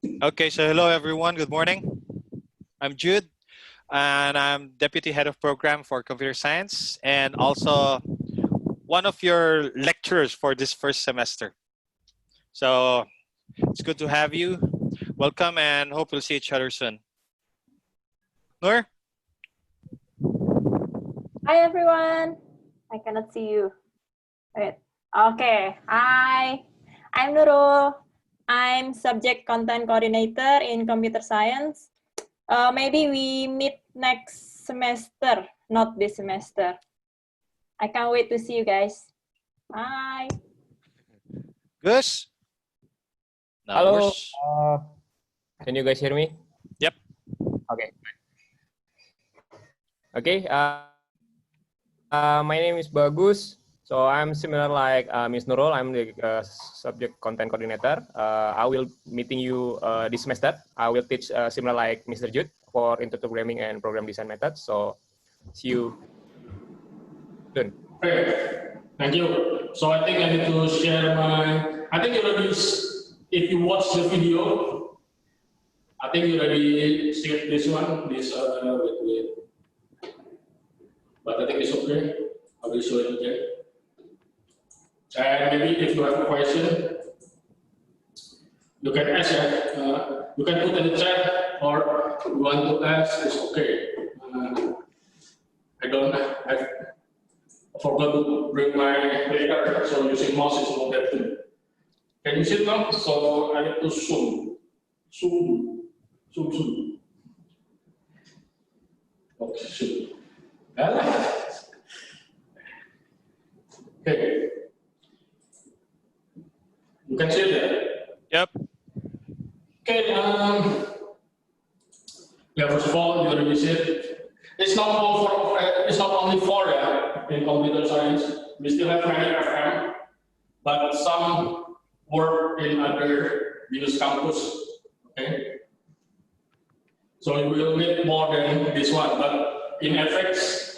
Okay, so hello everyone. Good morning. I'm Jude, and I'm Deputy Head of Program for Computer Science, and also one of your lecturers for this first semester. So it's good to have you. Welcome, and hope we'll see each other soon. Noor? Hi everyone. I cannot see you. Wait. Okay. Hi. I'm Nurul. I'm Subject Content Coordinator in Computer Science. Maybe we meet next semester, not this semester. I can't wait to see you guys. Bye. Gus? Now Hello. we're Can you guys hear me? Yep. Okay. Okay. My name is Bagus. So I'm similar like Ms. Nurul. I'm the subject content coordinator. I will meeting you this semester. I will teach similar like Mr. Jude for Intro to Programming and Program Design Methods. So see you soon. Okay, thank you. So I think I need to share my, I think you already, if you watch the video, I think you already see this one, wait. But I think it's okay. I will show it again. And maybe if you have a question, you can ask, you can put in the chat, or if you want to ask, it's okay. I forgot to bring my paper, so using mouse is not that good. Can you see it now? So I need to zoom. Okay, zoom. Okay. You can see it there? Yep. Okay, yeah, first of all, you already see it. It's not only for in computer science. We still have many FM, but some work in other BINUS campus. Okay, so you will need more than this one, but in FX,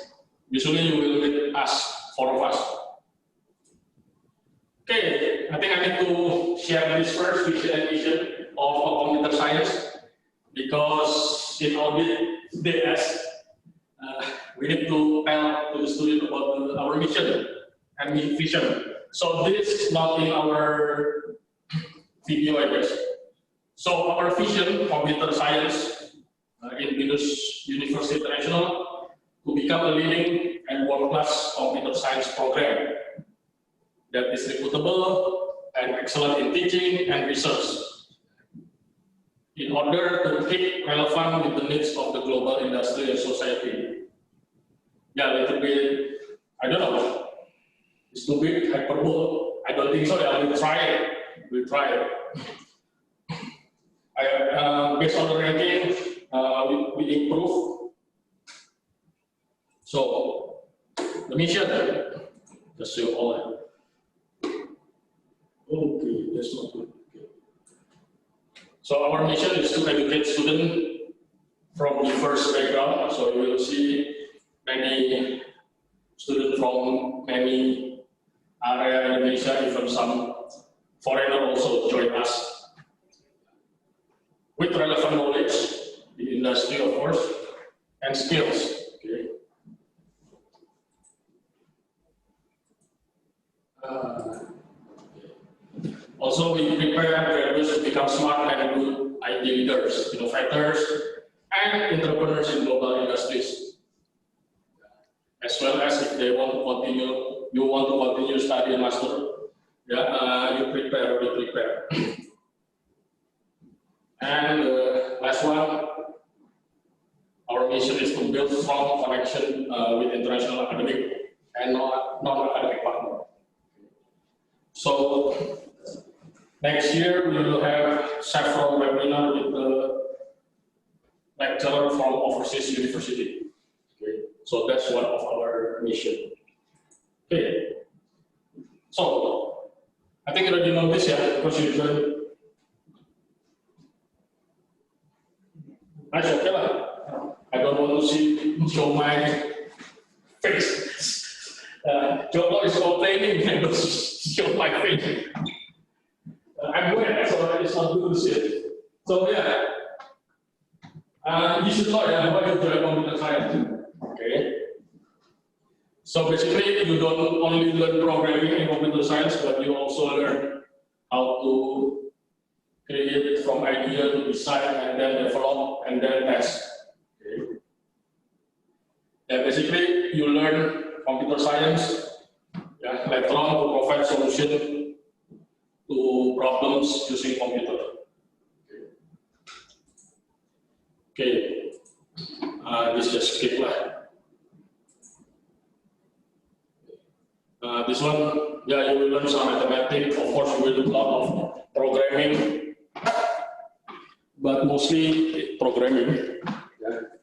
usually you will need us, 4 of us. Okay, I think I need to share this first visualization of computer science, because in audit they ask, we need to tell to the student about our mission and vision. So this is not in our video, I guess. So our vision, computer science in BINUS University International, to become a leading and world-class computer science program that is reputable and excellent in teaching and research, in order to keep relevant with the needs of the global industry and society. Yeah, a little bit, I don't know, it's too big, hyperbole. I don't think so. Yeah, we'll try it. We'll try it. Based on the ranking, we improve. So, the mission, just show all. Okay, that's not good. Okay. So our mission is to educate students from diverse background. So you will see many students from many areas in Indonesia, even some foreigners also join us. With relevant knowledge, the industry of course, and skills. Okay. Also, we prepare graduates to become smart and good IT leaders, innovators, and entrepreneurs in global industries. As well as if they want to continue, you want to continue studying master, yeah, you prepare, we prepare. And last one, our mission is to build strong connection with international academic and non-academic partners. So next year we will have several webinars with the lecturer from overseas university. Okay. So that's one of our mission. Okay. So I think you already know this, yeah, because you joined. That's okay lah. I don't want to show my face. Joko is complaining I don't show my face. I'm aware, so it's not good to see it. So yeah, you should know why you join computer science. Okay. So basically, you don't only learn programming in computer science, but you also learn how to create from idea to design and then develop and then test. Okay. And basically, you learn computer science later on to provide solution to problems using computer. Okay, this just skip lah. This one, yeah, you will learn some mathematics. Of course, you will do a lot of programming, but mostly programming. Yeah.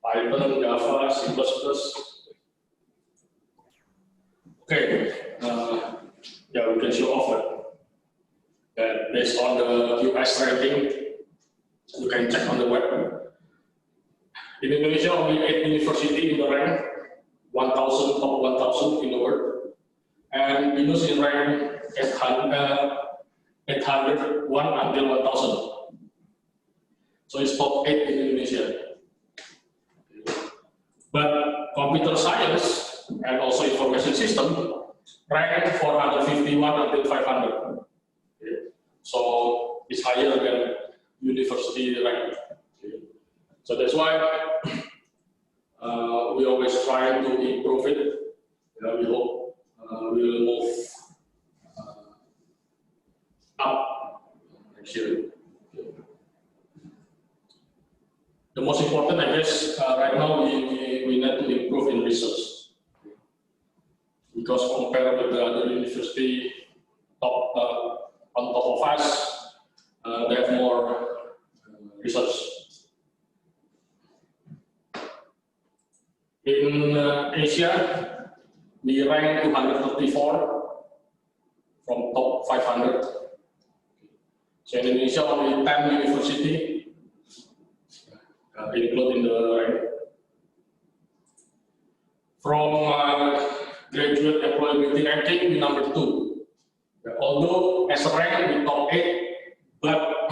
Python, Java, C++. Okay, yeah, we can show off that based on the QS ranking, you can check on the web. In Indonesia, only 8 universities in the rank, 1,000, top 1,000 in the world. And Binus in rank 801 until 1,000. So it's top 8 in Indonesia. But computer science and also information system rank 451 until 500. Okay. So it's higher than university rank. Okay. So that's why we always try to improve it. We hope we will move up next year. Okay. The most important, I guess, right now we need to improve in research. Because compared with the other university on top of us, they have more research. In Asia, we rank 234 from top 500. So in Indonesia, only 10 universities included in the rank. From graduate employability ranking, we number 2. Although as a rank we top 8, but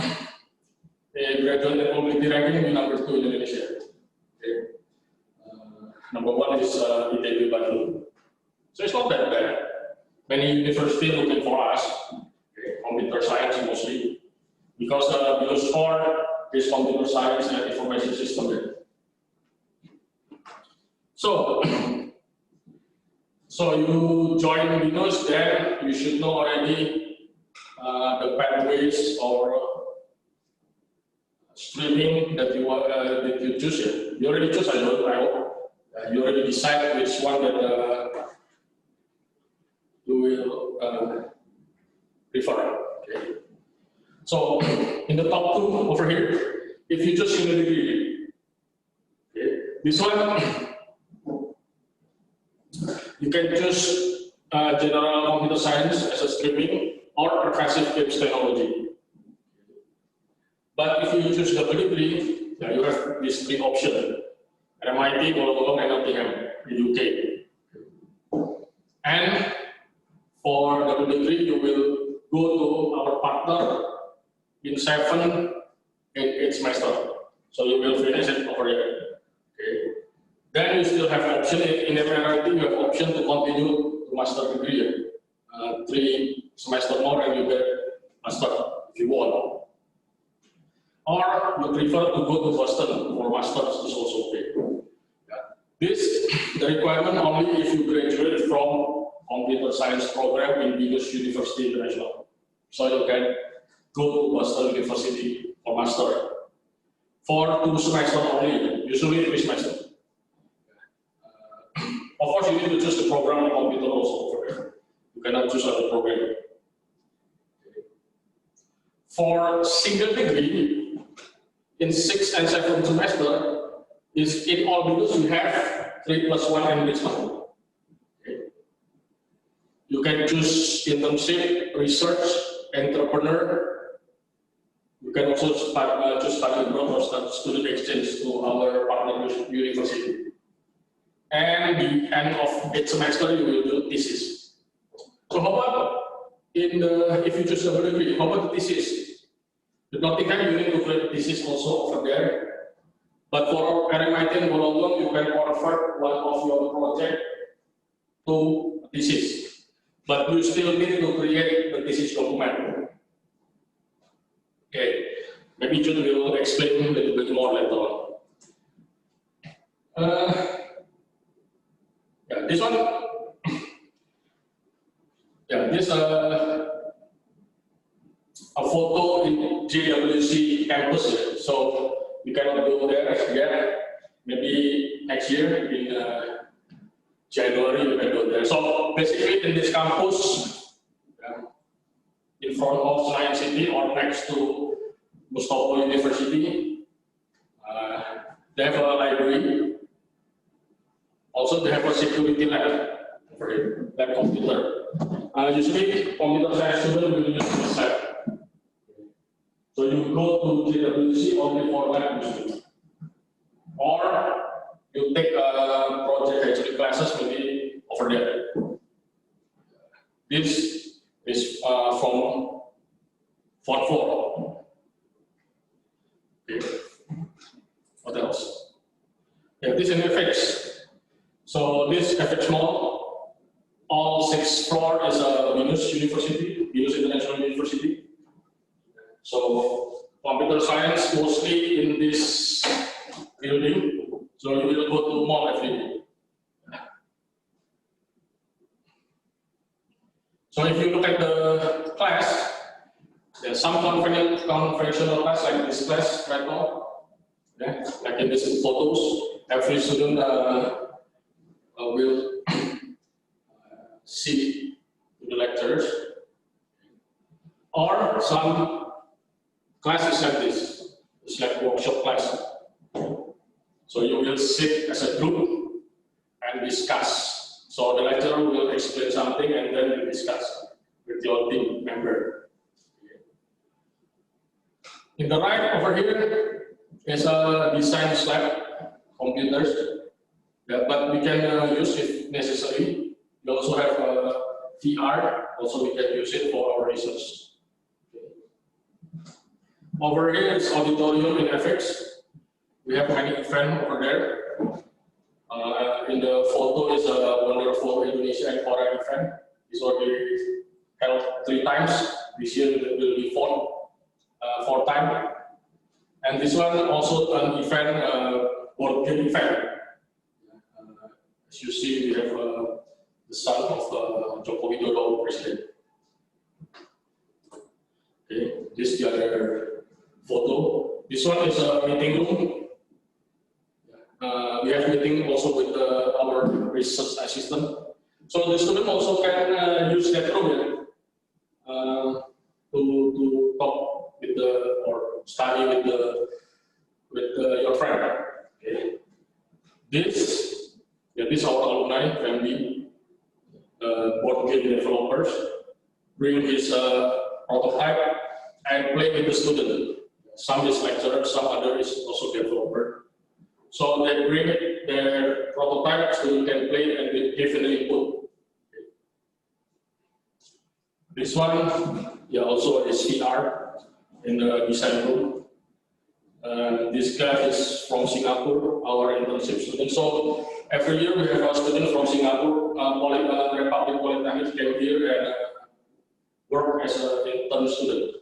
graduate employability ranking we number 2 in Indonesia. Okay. Number 1 is ITB Bandung. So it's not that bad. Many universities looking for us, computer science mostly, because below score is computer science and information system there. So you join Binus, then you should know already the pathways or streaming that you choose. You already choose, I hope. You already decide which one that you will prefer. Okay. So in the top 2 over here, if you choose single degree, okay, this one you can choose general computer science as a streaming or pervasive games technology. But if you choose double degree, you have these 3 options: MIT, Wollongong, and Nottingham in UK. And for double degree, you will go to our partner in 7 and 8 semester. So you will finish it over here. Okay. Then you still have option in MIT. You have option to continue to master degree. 3 semester more and you get master if you want. Or you prefer to go to Boston for masters is also okay. This the requirement only if you graduate from computer science program in Binus University International. So you can go to Boston University for master. For 2 semesters only, usually 3 semesters. Of course, you need to choose the program on computer also for it. You cannot choose other program. For single degree, in 6th and 7th semester, is in all Binus you have 3+1 enrichment. Okay. You can choose internship, research, entrepreneur. You can also choose study abroad or start student exchange to our partner university. And the end of 8th semester, you will do thesis. So how about if you choose double degree, how about the thesis? The Nottingham, you need to create thesis also over there. But for Eremite and Bologna, you can convert one of your project to thesis. But you still need to create the thesis document. Okay, maybe Jude will explain a little bit more later on. Yeah, this one. Yeah, this a photo in JWC campus. So we cannot go there yet. Maybe next year in January you can go there. So basically in this campus, in front of Science City or next to Mustafa University, they have a library. Also they have a security lab for it, lab computer. Usually computer science students will use this lab. So you go to JWC only for lab usually. Or you take a project actually classes maybe over there. This is from fourth floor. Okay. What else? Yeah, this is an FX. So this FX mall, all 6th floor is a Venus University, Venus International University. So computer science mostly in this building. So you will go to mall every day. So if you look at the class, there's some conventional class like this class right now. Yeah, like in this photos, every student will see the lectures. Or some classes like this, it's like workshop class. So you will sit as a group and discuss. So the lecturer will explain something and then you discuss with your team member. In the right over here is a design lab, computers. Yeah, but we can use if necessary. We also have VR, also we can use it for our research. Over here is auditorium in FX. We have many events over there. In the photo is a wonderful Indonesia and Korea event. It's already held 3 times. This year it will be fourth time. And this one also an event, board game event. As you see, we have the son of Joko Widodo president. Okay, this is the other photo. This one is a meeting room. We have meeting also with our research assistant. So the student also can use that room to talk with or study with your friend. Okay. This is our alumni family, board game developers. Bring his prototype and play with the student. Some is lecturer, some other is also developer. So they bring their prototype so you can play and give an input. This one, yeah, also is VR in the design room. This guy is from Singapore, our internship student. So every year we have a student from Singapore, Republic Polytechnic came here and work as an intern student.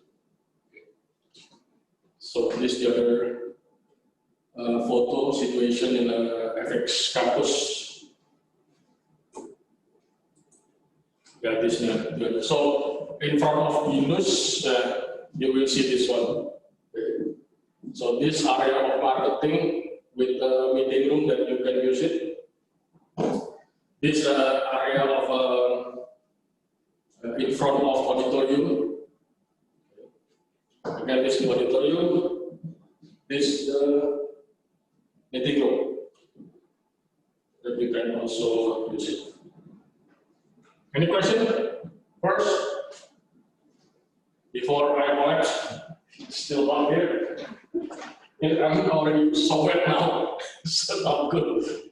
So this is the other photo situation in the FX campus. Yeah, this one. So in front of Yunus, you will see this one. So this area of marketing with the meeting room that you can use it. This area of in front of auditorium. Again, this is the auditorium. This is the meeting room that you can also use it. Any question first? Before I watch, still on here. I'm already so wet now, so not good.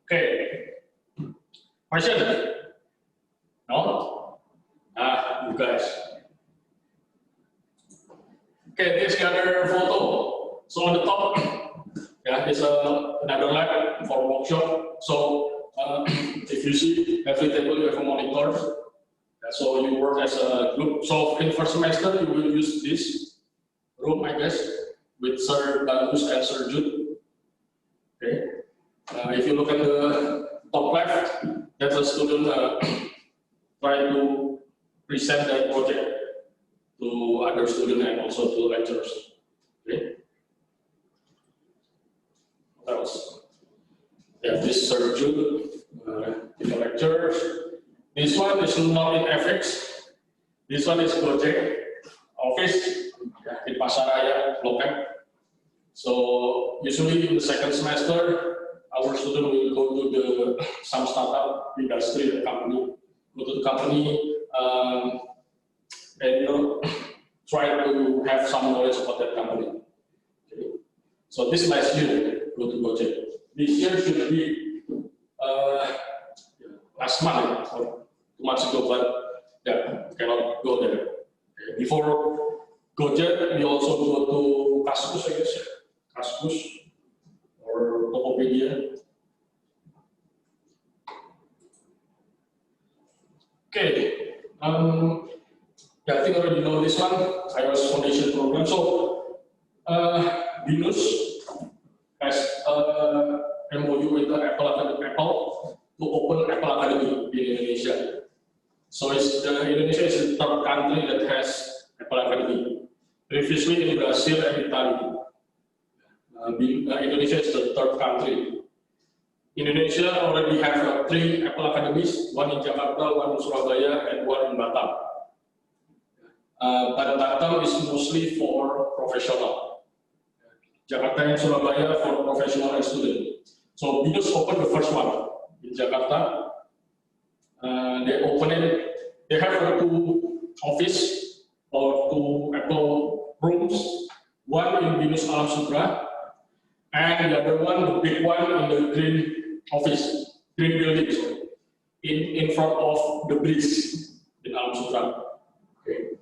Okay. Question? No? You guys. lab for workshop. So if you see every table you have a monitor, so you work as a group. So in first semester you will use this room, I guess, with Sir Bagus and Sir Jude. Okay. If you look at the top left, that's a student trying to present their project to other students and also to lecturers. Okay. What else? Yeah, this Sir Jude, the lecturers. This one is not in FX. This one is Gojek office in Pasaraya, Blok M. So usually in the second semester, our student will go to some startup industry company, go to the company and try to have some knowledge about that company. Okay. So this last year, go to Gojek. This year should be last month or 2 months ago, but yeah, cannot go there. Okay. Before Gojek, we also go to Kaskus, I guess. Kaskus or Tokopedia. Okay. I think I already know this one, iOS Foundation program. So, Binus has MOU with Apple to open Apple Academy in Indonesia. So, Indonesia is the third country that has Apple Academy. Previously in Brazil and Italy. Indonesia is the third country. Indonesia already have 3 Apple Academies, one in Jakarta, one in Surabaya, and one in Batam. But Batam is mostly for professional. Jakarta and Surabaya for professional and student. So Binus opened the first one in Jakarta. They opened it. They have 2 office or 2 Apple rooms. One in Binus Alam Sudra, and the other one, the big one, in the green office, green building, in front of the bridge in Alam Sudra. Okay.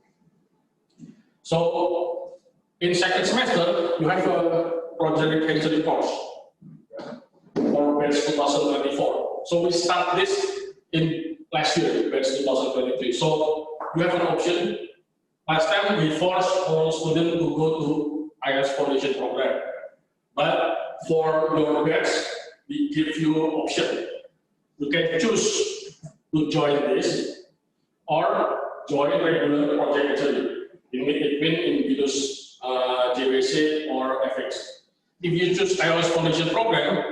So in second semester, you have a project engineering course for batch 2024. So we start this in last year, batch 2023. So you have an option. Last time we forced all students to go to iOS Foundation program. But for your batch, we give you option. You can choose to join this or join regular project engineering. It means in Binus JWC or FX. If you choose iOS Foundation program,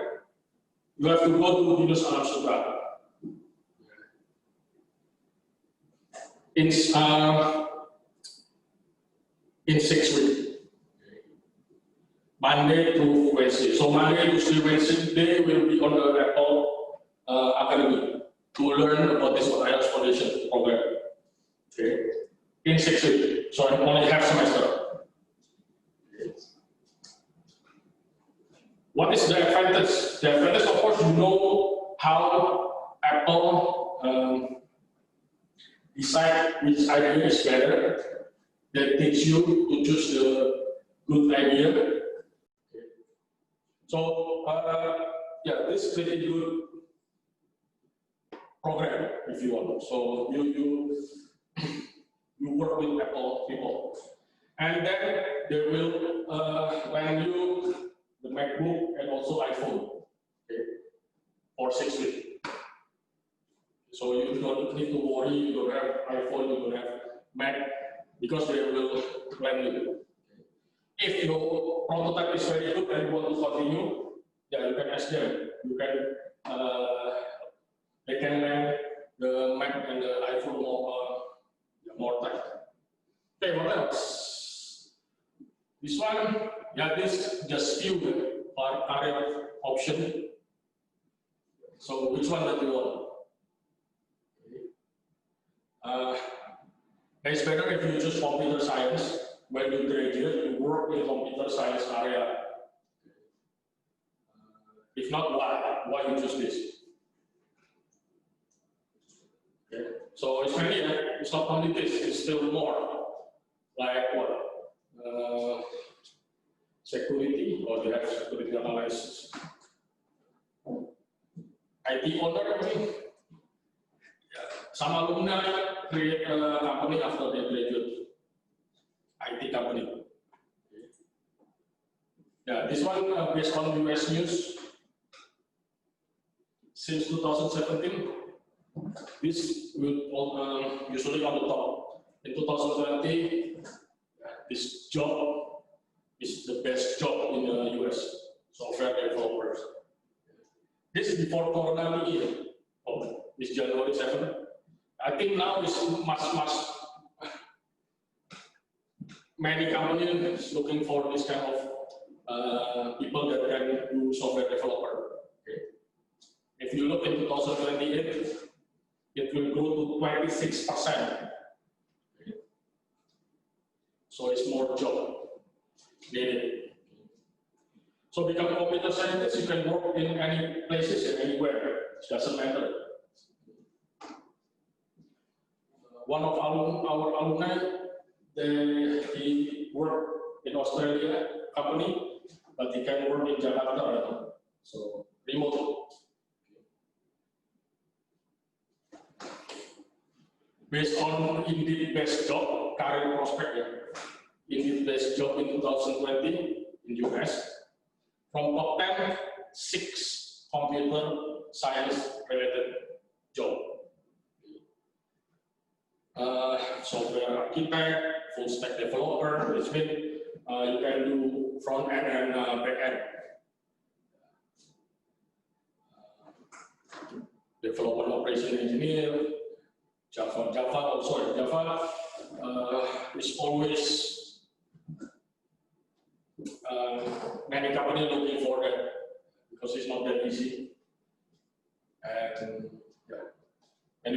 you have to go to Binus Alam Sudra. In 6 weeks. Monday to Wednesday. So Monday, Tuesday, Wednesday will be on the Apple Academy to learn about this iOS Foundation program. Okay. In 6 weeks. So only half semester. Okay. What is the advantage? The advantage, of course, you know how Apple decide which idea is better. That teach you to choose the good idea. So, yeah, this is pretty good program if you want. So you work with Apple people, and then they will lend you the MacBook and also iPhone, okay, for 6 weeks. So you don't need to worry. You don't have iPhone. You don't have Mac because they will lend you. If your prototype is very good and you want to continue, yeah, you can ask them. You can, they can lend the Mac and the iPhone more time. Okay, what else? This one, yeah, this just few career option. So which one that you want? It's better if you choose computer science. When you graduate, you work in computer science area. If not, why you choose this? Okay. So it's many, it's not only this, it's still more. Like what? Security, or they have security analysis. IT owner, some alumni create a company after they graduate, IT company. Yeah, this one based on US news since 2017. This will usually on the top. In 2020, this job is the best job in the US, software developers. This is before Corona year, this January 7. I think now is much many companies looking for this kind of people that can do software developer. Okay. If you look in 2028, it will grow to 26%. Okay. So it's more job needed. So become a computer scientist, you can work in any places and anywhere. It doesn't matter. One of our alumni, he worked in Australia company, but he can work in Jakarta right now. So remote. Based on Indeed best job, career prospect, Indeed best job in 2020 in US. From top 10, 6 computer science related job. Software architect, full stack developer, which means you can do front end and back end. Development operation engineer, Java is always many companies looking for that because it's not that easy. And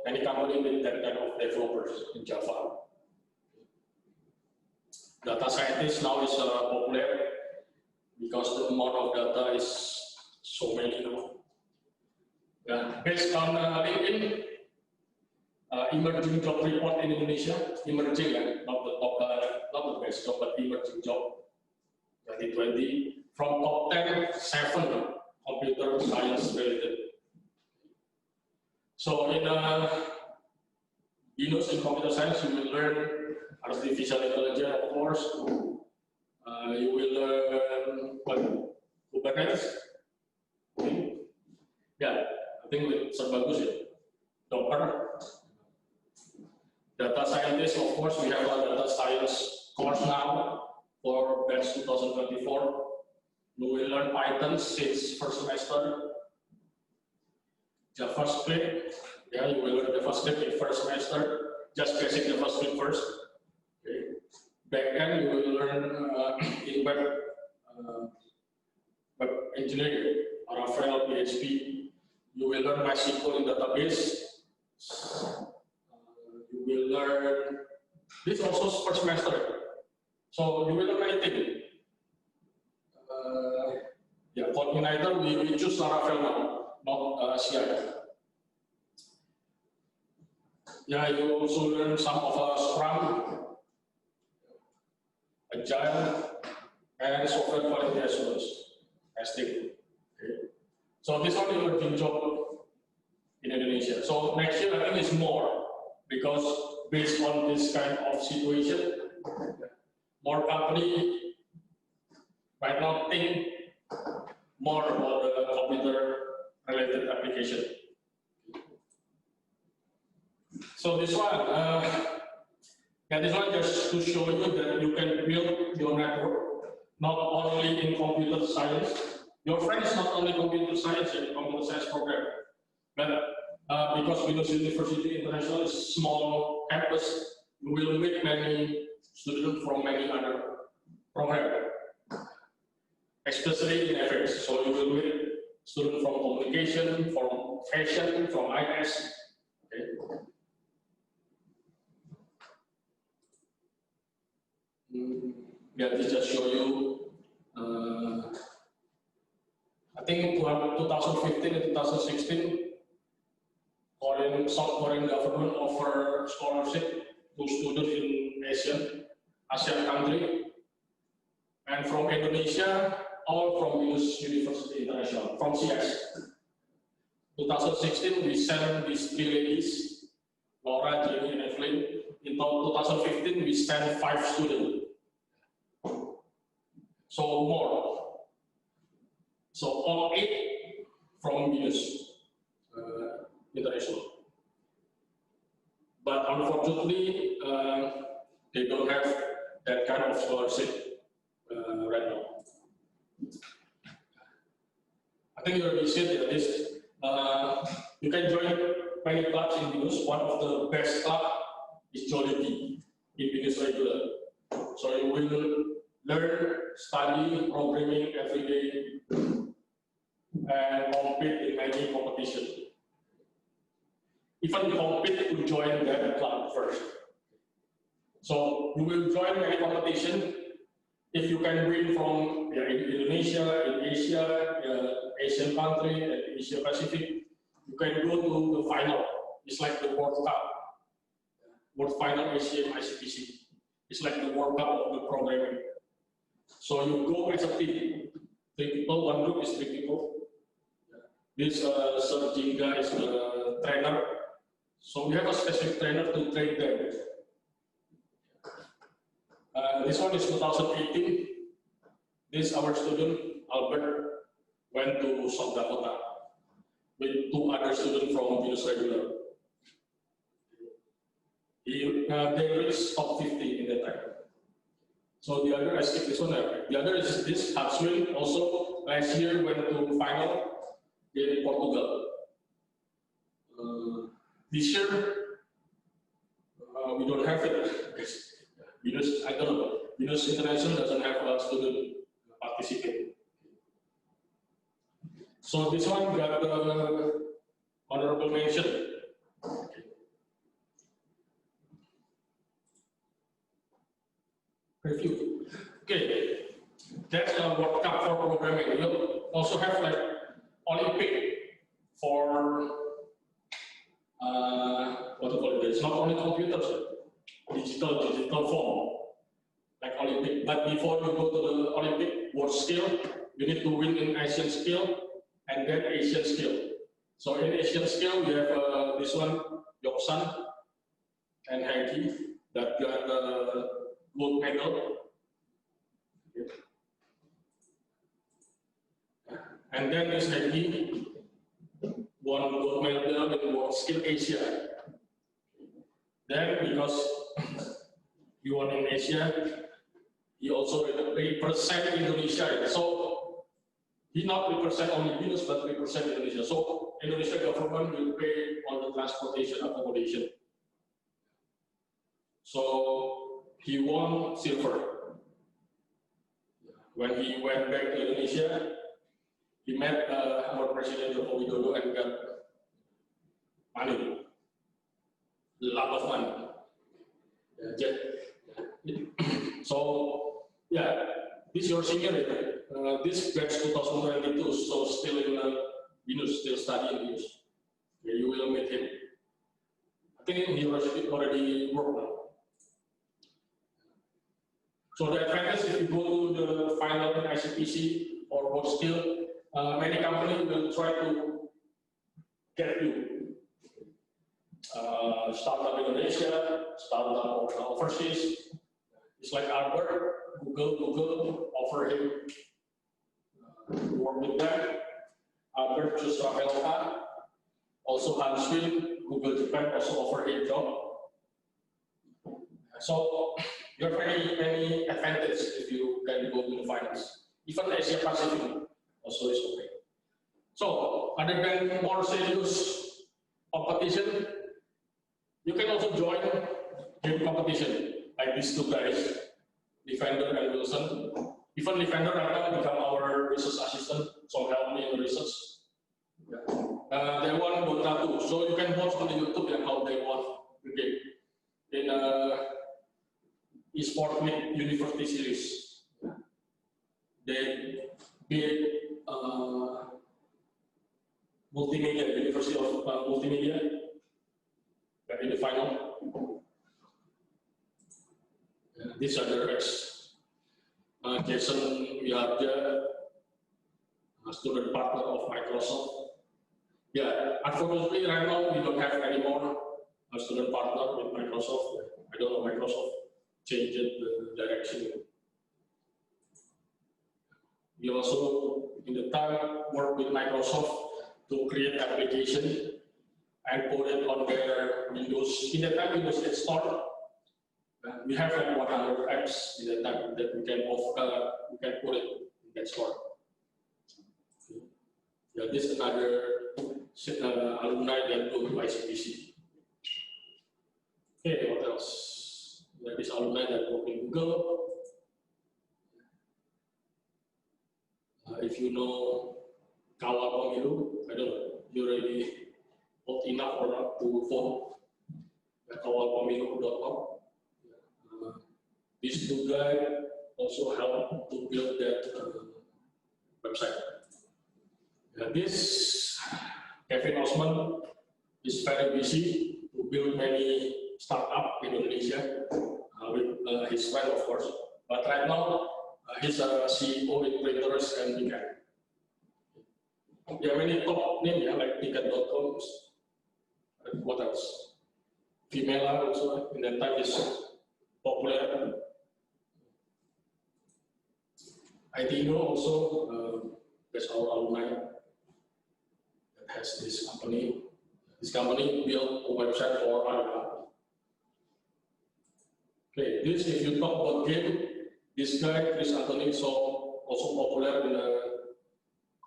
many companies need that kind of developers in Java. Data scientist now is popular because the amount of data is so many now. Yeah. Based on LinkedIn, emerging job report in Indonesia, emerging, not the top, not the best job, but emerging job 2020. From top 10, 7 computer science related. So in BINUS in computer science, you will learn artificial intelligence, of course. You will learn Kubernetes. Yeah, I think it's bagus ya. Docker. Data scientist, of course, we have a data science course now for batch 2024. You will learn Python since first semester. JavaScript, you will learn JavaScript in first semester, just basic JavaScript first. Okay. Backend, you will learn in web engineering, Laravel, PHP. You will learn MySQL in database. You will learn, this also first semester. So you will learn anything. For Igniter, we choose Laravel now. Not CI. Yeah, you also learn some of Scrum, Agile, and software quality assurance testing. Okay. So this one is a job in Indonesia. So next year I think it's more because based on this kind of situation, more company might not think more about the computer related application. So this one, this one just to show you that you can build your network not only in computer science. Your friend is not only computer science in computer science program, but because BINUS University International is small campus, you will meet many students from many other programs, especially in FX. So you will meet students from communication, from fashion, from IS. Okay. This just show you. I think 2015 and 2016, South Korean government offer scholarship to students in ASEAN country, and from Indonesia, all from BINUS University International, from CS. 2016, we sent these 3 ladies, Laura, Jenny, and Evelyn. In 2015, we sent 5 students. So more. So all 8 from BINUS International. But unfortunately, they don't have that kind of scholarship right now. I think you already said this. You can join many clubs in BINUS. One of the best clubs is Jollibee in BINUS regular. So you will learn, study, programming every day, and compete in many competitions. Even compete to join that club first. So you will join any competition if you can win from Indonesia, in Asia, Asian country, and Asia Pacific. You can go to the final. It's like the World Cup, World Final ACM ICPC. It's like the World Cup of the programming. So you go as a team. 3 people, one group is 3 people. This Sir Jingga is the trainer. So we have a specific trainer to train them. This one is 2018. This our student, Albert, went to South Dakota with 2 other students from BINUS regular. They reached top 50 in that time. So the other, I skip this one. The other is this, Hatswin, also last year went to final in Portugal. This year, we don't have it. BINUS, I don't know, BINUS International doesn't have a student participating. So this one got the honorable mention. Review. Okay, that's a World Cup for programming. You also have like Olympic for what do you call it? It's not only computers, digital form, like Olympic. But before you go to the Olympic world skill, you need to win in Asian skill and then Asian skill. So in Asian skill, we have this one, Yoksan and Hanky that got the gold medal. And then this Hanky won gold medal in World Skill Asia. Then because he won in Asia, he also represent Indonesia. So he not represent only BINUS, but represent Indonesia. So Indonesia government will pay all the transportation accommodation. So he won silver. When he went back to Indonesia, he met our President Joko Widodo and got money, a lot of money. So yeah, this is your senior. This batch 2022, so still in BINUS, still studying BINUS. Okay, you will meet him. I think he already worked now. So the advantage if you go to the final in ICPC or world skill, many companies will try to get you. Startup Indonesia, startup overseas. It's like Albert, Google offer him to work with them. Albert chose Rafael, also Hanswin, Google Japan also offer him job. So you have many advantages if you can go to the finals. Even Asia Pacific also is okay. So other than more serious competition, you can also join game competition like these 2 guys, Defender and Wilson. Even Defender right now become our research assistant, so help me in the research. They won Dota 2, so you can watch on the YouTube and how they won the game in eSport Mid University Series. They beat Multimedia, University of Multimedia, in the final. These are the rest. Jason Wiharja, student partner of Microsoft. Yeah, Unfortunately, right now we don't have any more a student partner with Microsoft. I don't know, Microsoft changed the direction. We also, in the time, work with Microsoft to create application and put it on their Windows. In the time, Windows 8 store, we have like 100 apps in the time that we can put it in that store. Yeah, this is another alumni that go to ICBC. Okay, what else? There is alumni that work in Google. If you know Kawal Pemilu, I don't know, you already old enough or not to vote at kawalpemilu.com. These two guys also help to build that website. This Kevin Osman is very busy to build many startups in Indonesia with his friend, of course. But right now, he's a CEO in printers and Ticket. There are many top names, like Ticket.com. What else? Vimela also in that time is popular. ITINO also, that's our alumni that has this company. This company built a website for Alumni. Okay, this if you talk about game, this guy Chris Anthony is also popular in the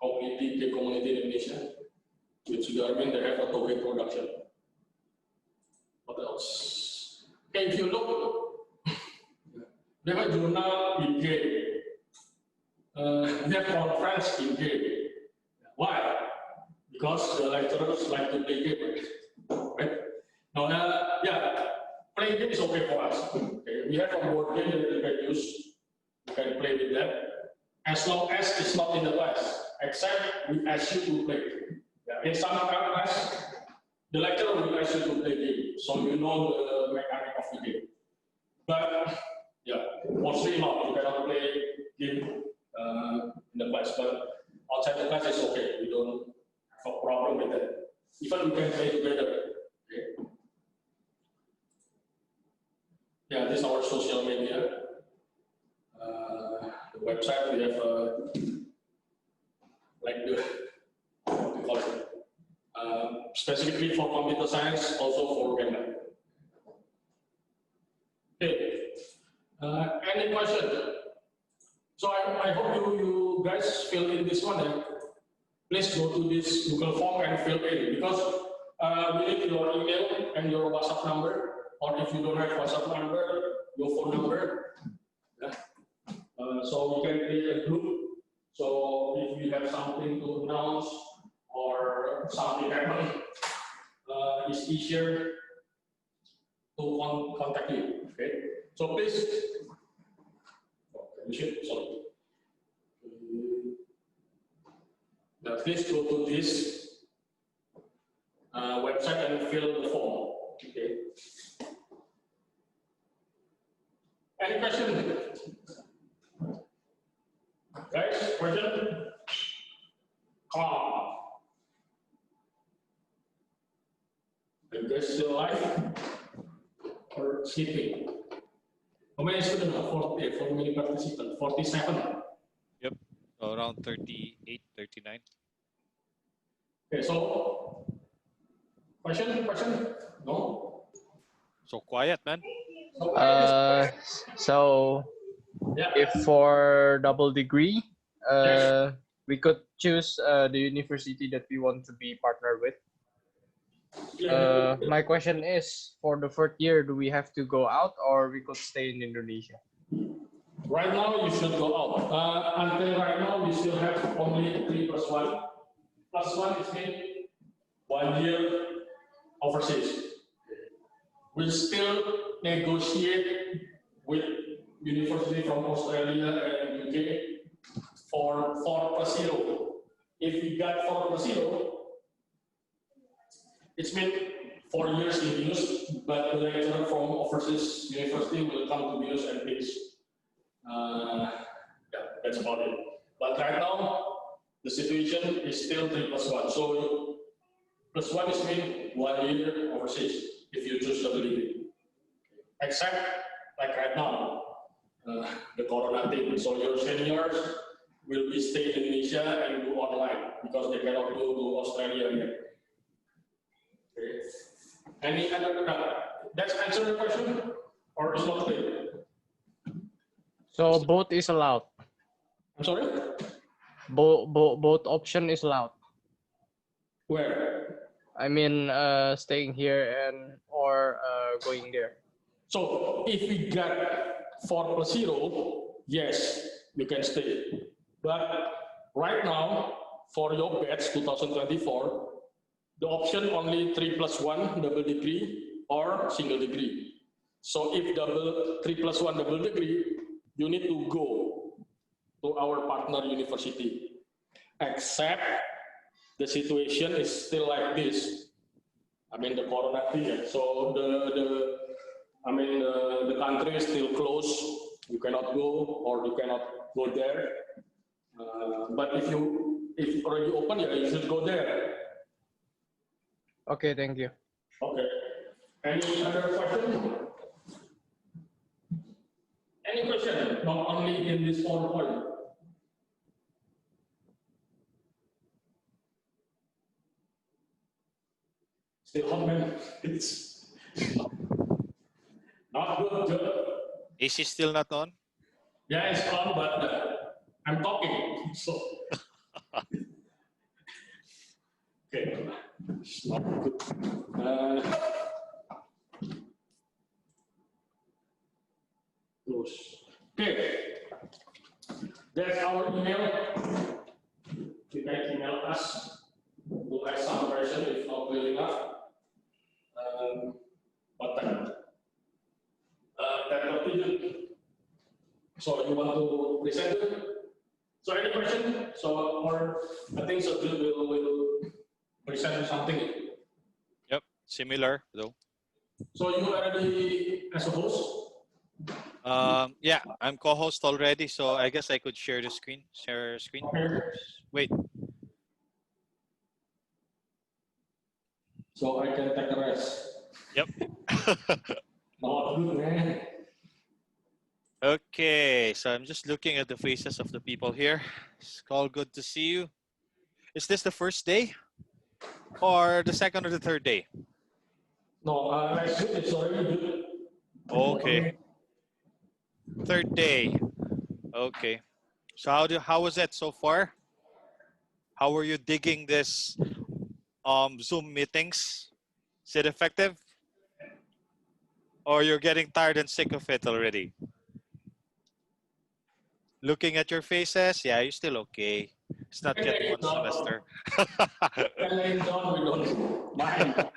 community, game community in Indonesia. With Sudarmin, they have a token production. What else? Okay, if you look, they have a journal in game. We have conference in game. Why? Because the lecturers like to play game, right? Now, yeah, playing game is okay for us. Okay, we have a board game that we can use. You can play with that, as long as it's not in the class, except we ask you to play. Yeah. In some class, the lecturer will ask you to play game, so you know the mechanic of the game. But yeah, mostly not. You cannot play game in the class, but outside the class is okay. We don't have a problem with that. Even we can play together. Okay. Yeah, this is our social media. The website we have like the what we call it, specifically for computer science, also for Genda. Okay. Any question? So I hope you guys fill in this one. Please go to this Google form and fill in, because we need your email and your WhatsApp number, or if you don't have WhatsApp number, your phone number. Yeah. So we can create a group. So if you have something to announce or something happen, it's easier to contact you. Okay. So please. Sorry. Now please go to this website and fill the form. Okay. Any question? Guys, question? Come on. Are you guys still alive? Or sleeping? How many students are 40? For many participants? 47. Yep, so around 38, 39. Okay, so question? No? So quiet, man. So Yeah. if for double degree, Yes. we could choose the university that we want to be partnered with. My question is, for the fourth year, do we have to go out or we could stay in Indonesia? Right now, you should go out. Until right now, we still have only 3+1. +1 is mean 1 year overseas. We still negotiate with university from Australia and UK for 4+0. If we got 4+0, it's been 4 years in Venus, but the lecturer from overseas university will come to Venus and teach. Yeah, that's about it. But right now, the situation is still 3+1. So plus one is mean 1 year overseas if you choose double degree. Except like right now, the corona thing. So your seniors will be stay in Indonesia and do online because they cannot go to Australia yet. Okay. Any other? That's answer the question, or is not clear? So both is allowed. I'm sorry. Both option is allowed. Where? I mean, staying here and or going there. So if we got 4+0, yes, you can stay. But right now, for your batch 2024, the option only 3+1 double degree or single degree. So if 3+1 double degree, you need to go to our partner university. Except the situation is still like this. I mean the corona thing. So the country is still closed. You cannot go or you cannot go there. But if already open, yeah, you should go there. Okay, thank you. Okay. Any other question? Any question? Not only in this PowerPoint. Still hot, man. It's not good. AC still not on? Yeah, it's on, but I'm talking. So okay, it's not good. Close. Okay, that's our email. You can email us to ask some question if not clear enough. What time? 10:30. So you want to present it? So any question? So or I think so will present something. Yep, similar though. So you already as a host? Yeah, I'm co-host already, so I guess I could share the screen. Share screen. Okay. Wait. So I can take a rest. Yep. Not good, man. Okay, so I'm just looking at the faces of the people here. It's all good to see you. Is this the first day or the second or the third day? No, next week it's already good. Okay, third day. Okay. So how was it so far? How were you digging this Zoom meetings? Is it effective? Or you're getting tired and sick of it already? Looking at your faces, yeah, you're still okay. It's not yet one semester. Laying down, we don't mind.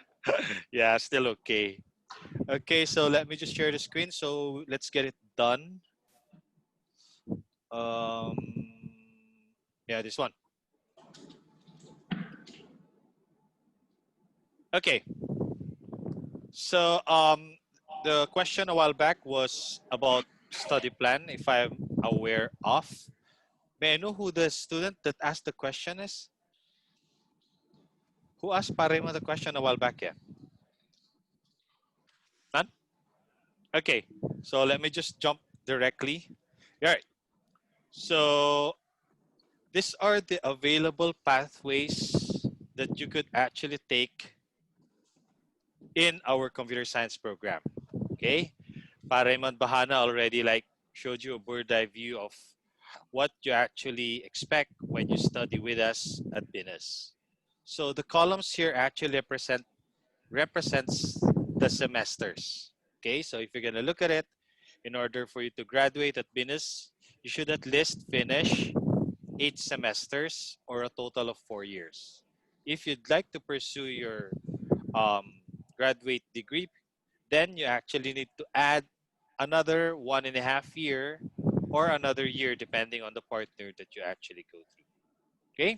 Yeah, still okay. Okay, so let me just share the screen. So let's get it done. Yeah, this one. Okay. So the question a while back was about study plan, if I'm aware of. May I know who the student that asked the question is? Who asked Parema the question a while back? Yeah. None? Okay. So let me just jump directly. All right. So these are the available pathways that you could actually take in our computer science program. Okay. Parema Bahana already showed you a bird's eye view of what you actually expect when you study with us at BINUS. So the columns here actually represents the semesters. Okay, so if you're gonna look at it, in order for you to graduate at BINUS, you should at least finish 8 semesters or a total of 4 years. If you'd like to pursue your graduate degree, then you actually need to add another 1.5 year or another year depending on the partner that you actually go through. Okay,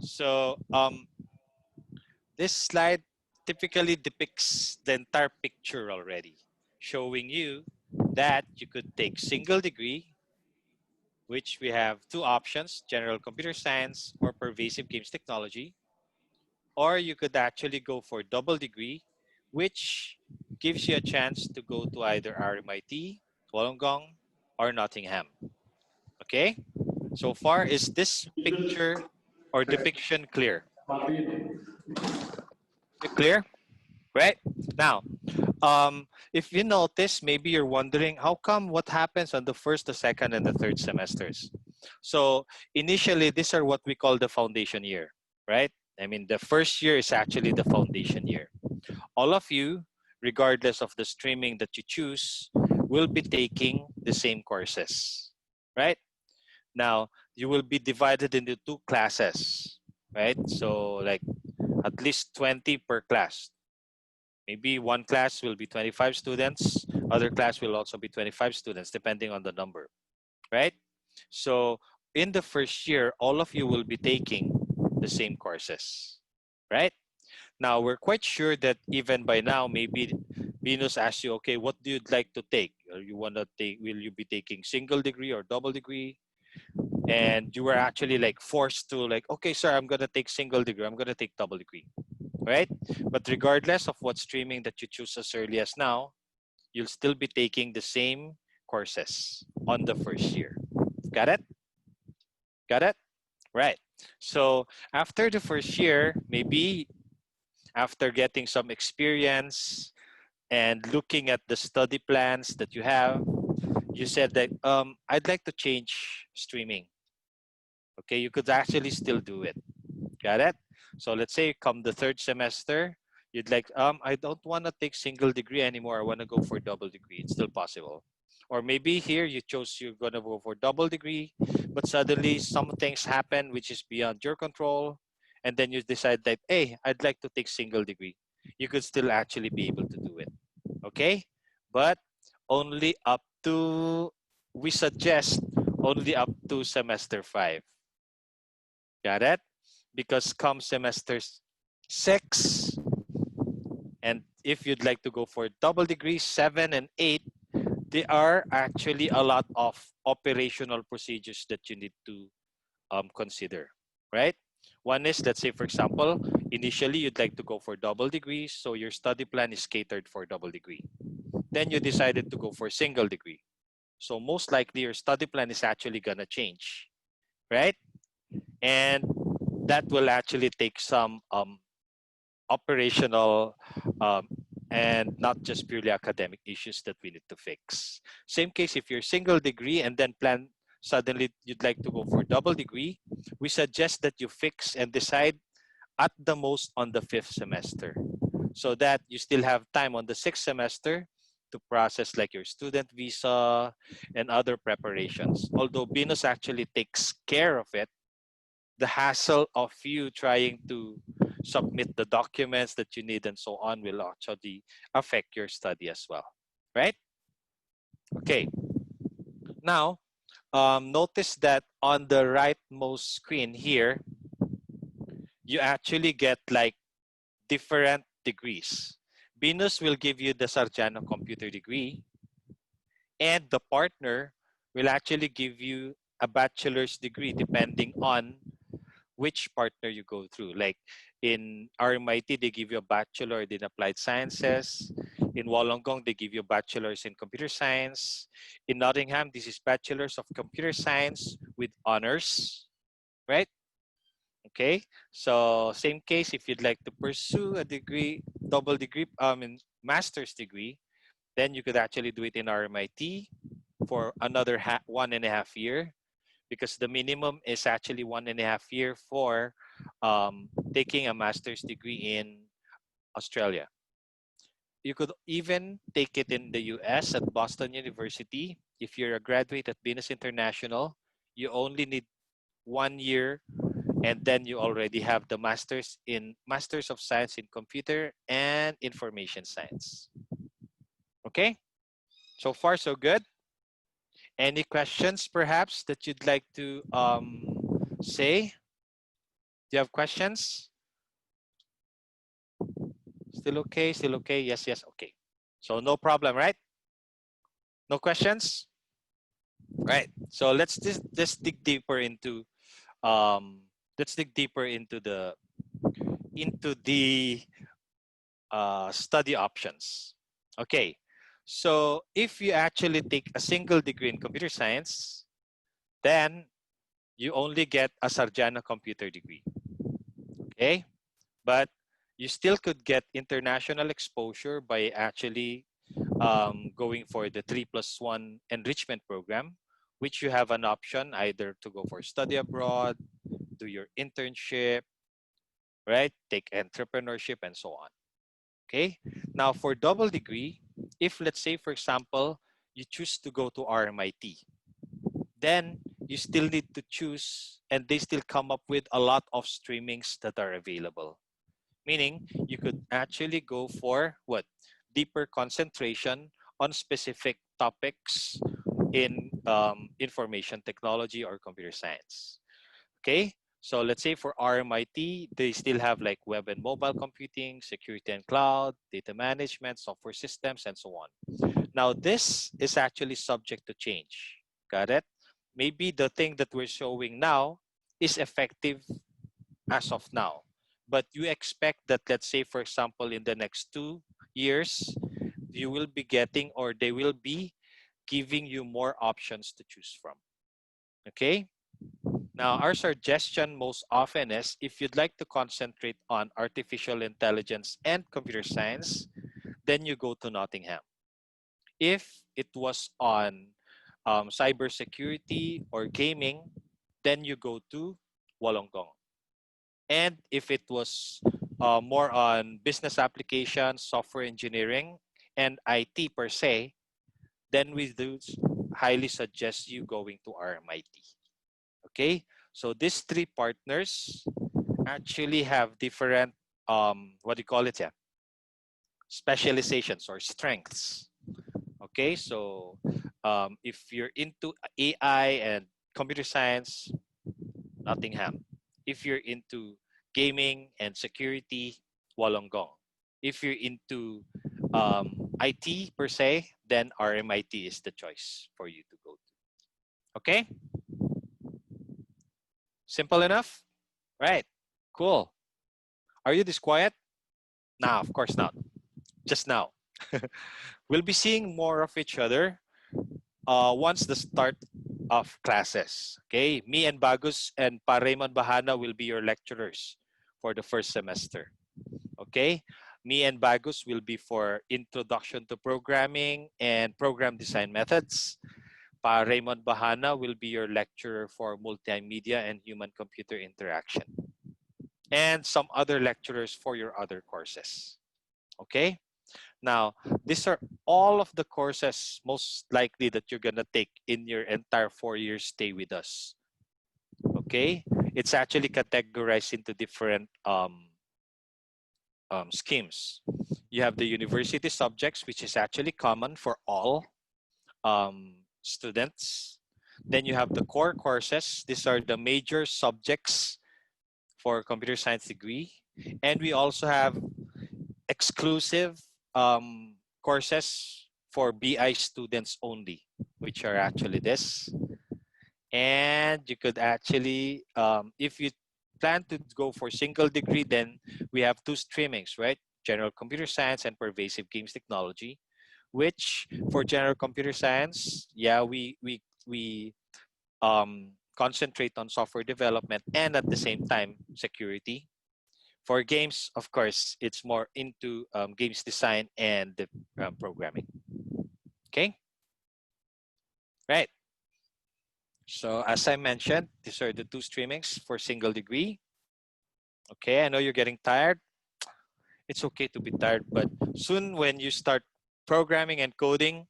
so this slide typically depicts the entire picture already, showing you that you could take single degree, which we have 2 options, general computer science or pervasive games technology, or you could actually go for double degree, which gives you a chance to go to either RMIT, Wollongong, or Nottingham. Okay? So far, is this picture or depiction clear? Clear? Right? Now, if you notice, maybe you're wondering, how come what happens on the first, the second, and the third semesters? So initially, these are what we call the foundation year, right? I mean, the first year is actually the foundation year. All of you, regardless of the streaming that you choose, will be taking the same courses, right? Now, you will be divided into 2 classes, right? So like at least 20 per class. Maybe one class will be 25 students, other class will also be 25 students, depending on the number, right? So in the first year, all of you will be taking the same courses, right? Now, we're quite sure that even by now, maybe Venus asks you, okay, what do you like to take? You want to take, will you be taking single degree or double degree? And you were actually like forced to like, okay, sir, I'm going to take single degree, I'm going to take double degree, right? But regardless of what streaming that you choose as early as now, you'll still be taking the same courses on the first year. Got it? Got it? Right. So after the first year, maybe after getting some experience and looking at the study plans that you have, you said that I'd like to change streaming. Okay, you could actually still do it. Got it? So let's say come the third semester, you'd like, I don't want to take single degree anymore. I want to go for double degree. It's still possible. Or maybe here you chose you're going to go for double degree, but suddenly some things happen which is beyond your control. And then you decide that, hey, I'd like to take single degree. You could still actually be able to do it. Okay? But only up to, we suggest only up to semester 5. Got it? Because come semester 6, and if you'd like to go for double degree 7 and 8, there are actually a lot of operational procedures that you need to consider, right? One is, let's say, for example, initially you'd like to go for double degrees, so your study plan is catered for double degree. Then you decided to go for single degree. So most likely your study plan is actually gonna change, right? And that will actually take some operational and not just purely academic issues that we need to fix. Same case if you're single degree and then plan suddenly you'd like to go for double degree, we suggest that you fix and decide at the most on the 5th semester so that you still have time on the 6th semester to process like your student visa and other preparations. Although Venus actually takes care of it, the hassle of you trying to submit the documents that you need and so on will actually affect your study as well, right? Okay. Now, notice that on the rightmost screen here, you actually get like different degrees. Venus will give you the Sarjano computer degree, and the partner will actually give you a bachelor's degree depending on which partner you go through. Like in RMIT, they give you a bachelor in applied sciences. In Wollongong, they give you a bachelor's in computer science. In Nottingham, this is bachelor's of computer science with honors, right? Okay, so same case, if you'd like to pursue a degree, double degree, master's degree, then you could actually do it in RMIT for another 1.5 year, because the minimum is actually 1.5 year for taking a master's degree in Australia. You could even take it in the US at Boston University. If you're a graduate at Venus International, you only need 1 year, and then you already have the Masters of Science in Computer and Information Science. Okay, so far so good. Any questions perhaps that you'd like to say? Do you have questions? Still okay, still okay? Yes, yes, okay. So no problem, right? No questions? Right, so let's dig deeper into the into the study options. Okay, so if you actually take a single degree in computer science, then you only get a Sarjana computer degree. Okay, but you still could get international exposure by actually going for the 3+1 enrichment program, which you have an option either to go for study abroad, do your internship, right? Take entrepreneurship and so on. Okay. Now for double degree, if let's say, for example, you choose to go to RMIT, then you still need to choose, and they still come up with a lot of streamings that are available. Meaning you could actually go for what? Deeper concentration on specific topics in information technology or computer science. Okay, so let's say for RMIT, they still have like web and mobile computing, security and cloud, data management, software systems, and so on. Now, this is actually subject to change. Got it? Maybe the thing that we're showing now is effective as of now. But you expect that, let's say, for example, in the next 2 years, you will be getting, or they will be giving you more options to choose from. Okay? Now, our suggestion most often is if you'd like to concentrate on artificial intelligence and computer science, then you go to Nottingham. If it was on cybersecurity or gaming, then you go to Wollongong. And if it was more on business applications, software engineering, and IT per se, then we do highly suggest you going to RMIT. Okay, so these three partners actually have different, what do you call it? Yeah, specializations or strengths. Okay, so if you're into AI and computer science, Nottingham. If you're into gaming and security, Wollongong. If you're into IT per se, then RMIT is the choice for you to go to. Okay? Simple enough? Right. Cool. Are you this quiet? Nah, of course not. Just now. We'll be seeing more of each other once the start of classes. Okay, me and Bagus and Pa Raymond Bahana will be your lecturers for the first semester. Okay, me and Bagus will be for introduction to programming and program design methods. Pa Raymond Bahana will be your lecturer for multimedia and human-computer interaction. And some other lecturers for your other courses. Okay? Now, these are all of the courses most likely that you're going to take in your entire 4-year stay with us. Okay? It's actually categorized into different schemes. You have the university subjects, which is actually common for all students. Then you have the core courses. These are the major subjects for computer science degree. And we also have exclusive courses for BI students only, which are actually this. And you could actually, if you plan to go for single degree, then we have 2 streamings, right? General computer science and pervasive games technology, which for general computer science, yeah, we concentrate on software development and at the same time security. For games, of course, it's more into games design and programming. Okay? Right. So as I mentioned, these are the 2 streamings for single degree. Okay, I know you're getting tired. It's okay to be tired, but soon when you start programming and coding,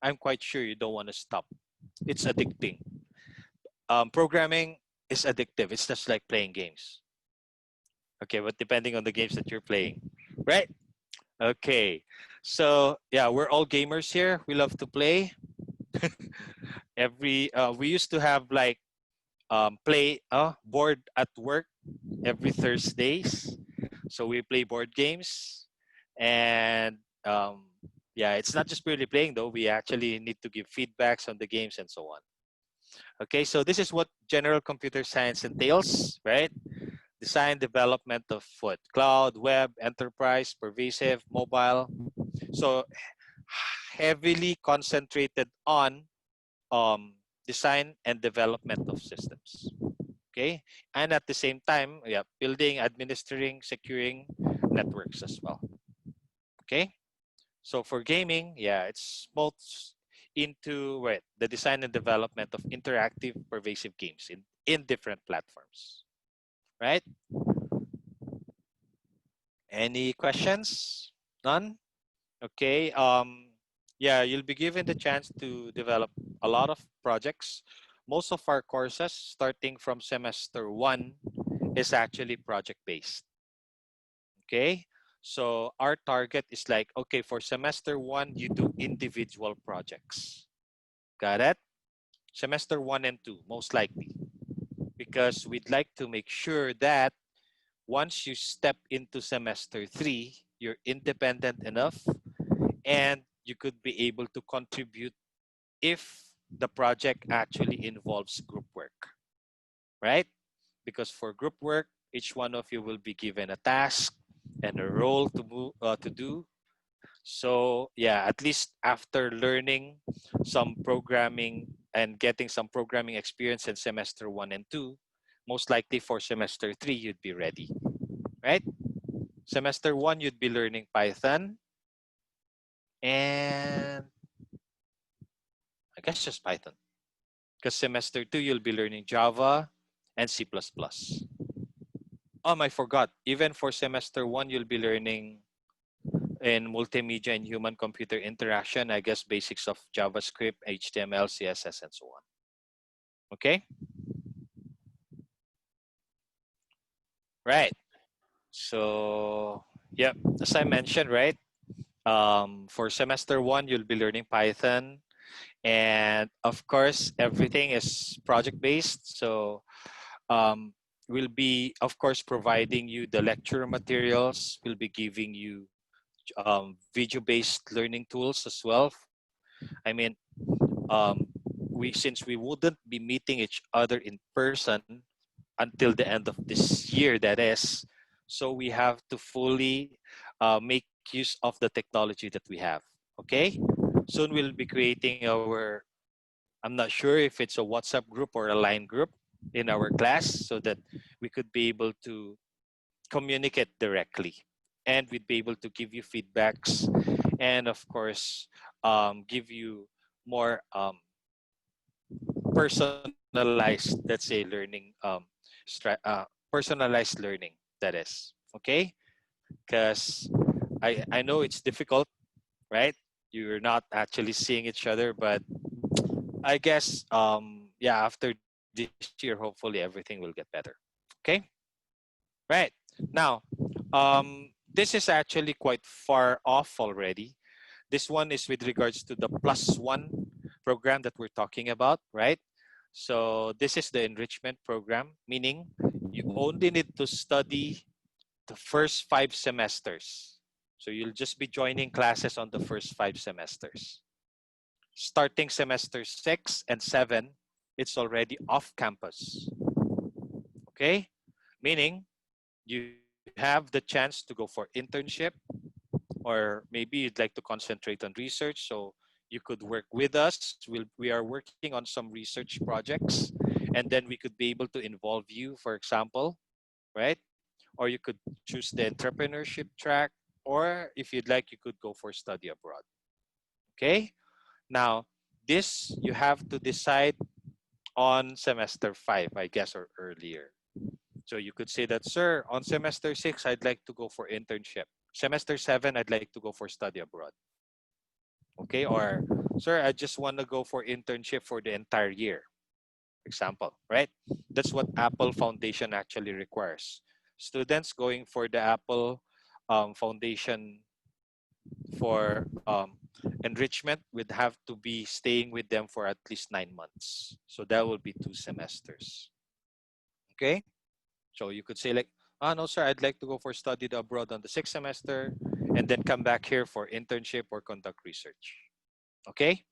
I'm quite sure you don't want to stop. It's addicting. Programming is addictive. It's just like playing games. Okay, but depending on the games that you're playing, right? Okay, so yeah, we're all gamers here. We love to play. We used to have like play board at work every Thursdays. So we play board games, and yeah, it's not just purely playing though. We actually need to give feedbacks on the games and so on. Okay, so this is what general computer science entails, right? design development of what? Cloud, web, enterprise, pervasive, mobile. So heavily concentrated on design and development of systems. Okay, and at the same time, yeah, building, administering, securing networks as well. Okay, so for gaming, yeah, it's both into the design and development of interactive, pervasive games in different platforms. Right? Any questions? None? Okay. Yeah, you'll be given the chance to develop a lot of projects. Most of our courses, starting from semester 1, is actually project-based. Okay. So our target is like, okay, for semester 1, you do individual projects. Got it? Semester 1 and 2, most likely. Because we'd like to make sure that once you step into semester 3, you're independent enough and you could be able to contribute if the project actually involves group work, right? Because for group work, each one of you will be given a task and a role to do. So yeah, at least after learning some programming and getting some programming experience in semester 1 and 2, most likely for semester 3, you'd be ready, right? Semester 1, you'd be learning Python and I guess just Python. Because semester 2, you'll be learning Java and C++. I forgot. Even for semester 1, you'll be learning in multimedia and human-computer interaction, I guess basics of JavaScript, HTML, CSS, and so on. Okay? Right. So, yeah, as I mentioned, right? For semester 1, you'll be learning Python. And of course, everything is project-based. So we'll be, of course, providing you the lecture materials. We'll be giving you video-based learning tools as well. I mean, since we wouldn't be meeting each other in person until the end of this year, that is, so we have to fully make use of the technology that we have. Okay, soon we'll be creating our, I'm not sure if it's a WhatsApp group or a line group in our class so that we could be able to communicate directly and we'd be able to give you feedbacks and of course give you more personalized, let's say, learning, personalized learning, that is. Okay, because I know it's difficult, right? You're not actually seeing each other, but I guess yeah, after this year, hopefully everything will get better. Okay, right. Now this is actually quite far off already. This one is with regards to the +1 program that we're talking about, right? So this is the enrichment program, meaning you only need to study the first 5 semesters. So you'll just be joining classes on the first 5 semesters. Starting semester 6 and 7, it's already off campus. Okay? Meaning you have the chance to go for internship, or maybe you'd like to concentrate on research. So you could work with us. We are working on some research projects, and then we could be able to involve you, for example, right? Or you could choose the entrepreneurship track, or if you'd like, you could go for study abroad. Okay? Now, this you have to decide on semester 5, I guess, or earlier. So you could say that, sir, on semester 6, I'd like to go for internship. Semester 7, I'd like to go for study abroad. Okay, or sir, I just want to go for internship for the entire year. Example, right? That's what Apple Foundation actually requires. Students going for the Apple Foundation for enrichment would have to be staying with them for at least 9 months. So that will be 2 semesters. Okay? So you could say like, no, sir, I'd like to go for study abroad on the 6th semester and then come back here for internship or conduct research. Okay?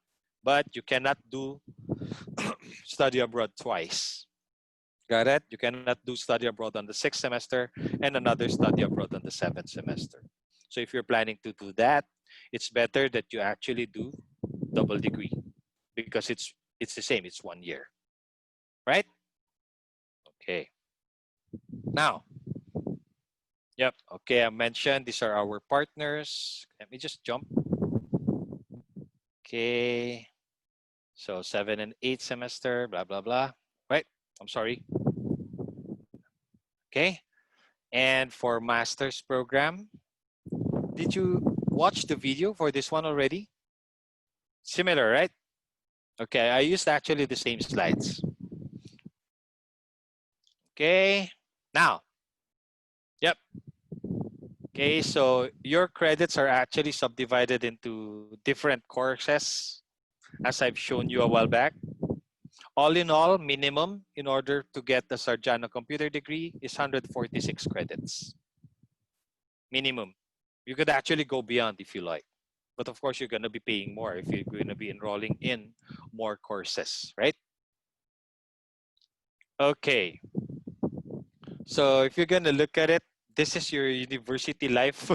But you cannot do study abroad twice. Got it? You cannot do study abroad on the 6th semester and another study abroad on the 7th semester. So if you're planning to do that, it's better that you actually do double degree because it's the same. It's 1 year, right? Okay. Now, yep. Okay, I mentioned these are our partners. Let me just jump. Okay. So 7 and 8 semester, blah, blah, blah. Right? I'm sorry. Okay. And for master's program, did you watch the video for this one already? Similar, right? Okay, I used actually the same slides. Okay, now, yep. Okay, so your credits are actually subdivided into different courses, as I've shown you a while back. All in all, minimum in order to get the Sarjano computer degree is 146 credits. Minimum. You could actually go beyond if you like. But of course, you're going to be paying more if you're going to be enrolling in more courses, right? Okay. So if you're going to look at it, this is your university life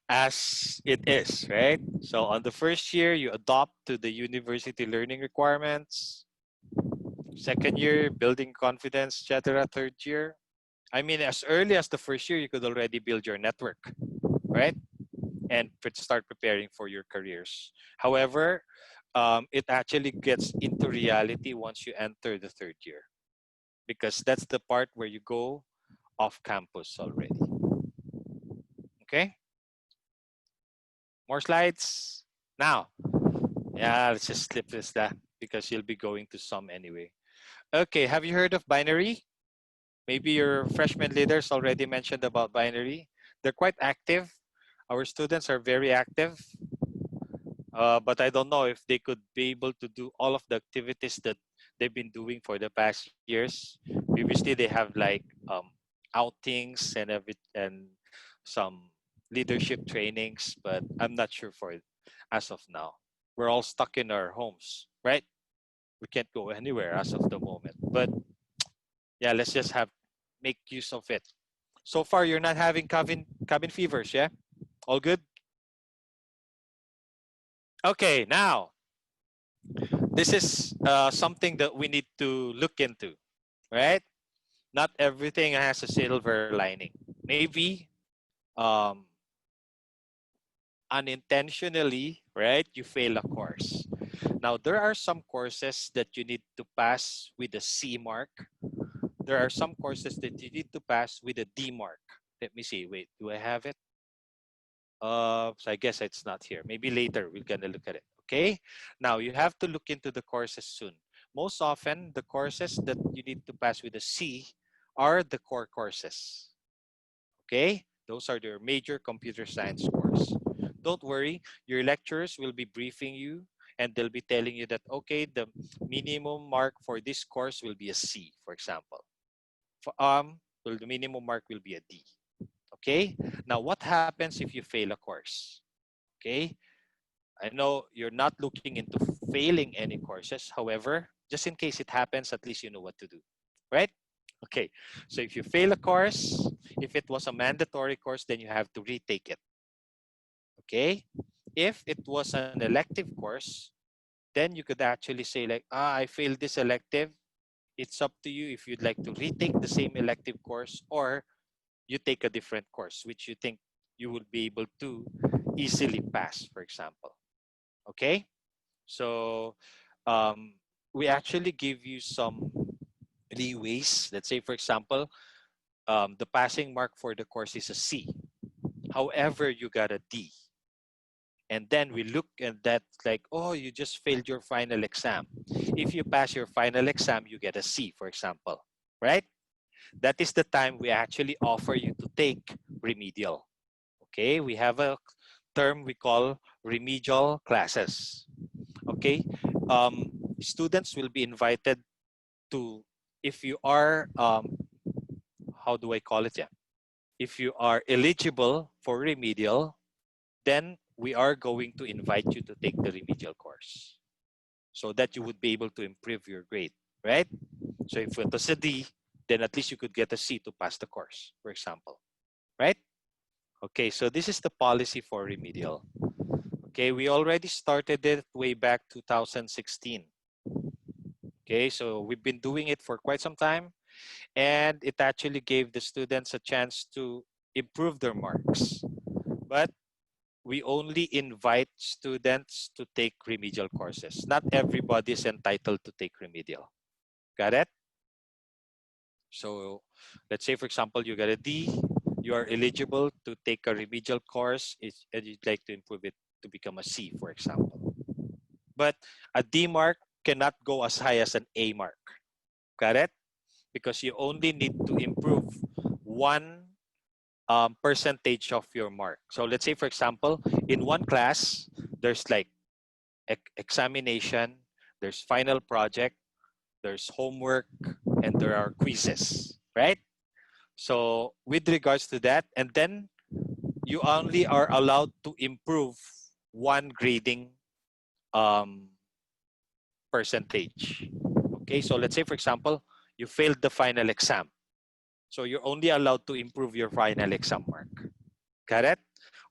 as it is, right? So on the first year, you adopt to the university learning requirements. Second year, building confidence, etc. Third year, I mean, as early as the first year, you could already build your network, right? And start preparing for your careers. However, it actually gets into reality once you enter the third year, because that's the part where you go off campus already. Okay? More slides? Now, yeah, let's just slip this that because you'll be going to some anyway. Okay, have you heard of binary? Maybe your freshman leaders already mentioned about binary. They're quite active. Our students are very active. But I don't know if they could be able to do all of the activities that they've been doing for the past years. Previously, they have like outings and some leadership trainings, but I'm not sure for it as of now. We're all stuck in our homes, right? We can't go anywhere as of the moment. But yeah, let's just make use of it. So far, you're not having cabin fevers, yeah? All good? Okay, now, this is something that we need to look into, right? Not everything has a silver lining. Maybe um, unintentionally, right, you fail a course. Now, there are some courses that you need to pass with a C mark. There are some courses that you need to pass with a D mark. Let me see. Wait, do I have it? So I guess it's not here. Maybe later we're gonna look at it. Okay. Now you have to look into the courses soon. Most often, the courses that you need to pass with a C are the core courses. Okay, those are their major computer science course. Don't worry, your lecturers will be briefing you and they'll be telling you that, okay, the minimum mark for this course will be a C, for example. Well, the minimum mark will be a D. Okay, now what happens if you fail a course? Okay, I know you're not looking into failing any courses. However, just in case it happens, at least you know what to do, right? Okay, so if you fail a course, if it was a mandatory course, then you have to retake it. Okay, if it was an elective course, then you could actually say like, I failed this elective. It's up to you if you'd like to retake the same elective course or you take a different course, which you think you will be able to easily pass, for example. Okay, so we actually give you some leeways. Let's say, for example, the passing mark for the course is a C. However, you got a D. And then we look at that like, oh, you just failed your final exam. If you pass your final exam, you get a C, for example, right? That is the time we actually offer you to take remedial. Okay, we have a term we call remedial classes. Okay, students will be invited to, if you are, how do I call it? Yeah, if you are eligible for remedial, then we are going to invite you to take the remedial course so that you would be able to improve your grade, right? So if it was a D, then at least you could get a C to pass the course, for example, right? Okay, so this is the policy for remedial. Okay, we already started it way back 2016. Okay, so we've been doing it for quite some time, and it actually gave the students a chance to improve their marks. But we only invite students to take remedial courses. Not everybody is entitled to take remedial. Got it? So let's say, for example, you got a D, you are eligible to take a remedial course and you'd like to improve it to become a C, for example. But a D mark cannot go as high as an A mark. Got it? Because you only need to improve one percentage of your mark. So let's say, for example, in one class, there's like examination, there's final project, there's homework, and there are quizzes, right? So with regards to that, and then you only are allowed to improve one grading percentage. Okay, so let's say, for example, you failed the final exam. So you're only allowed to improve your final exam mark. Got it?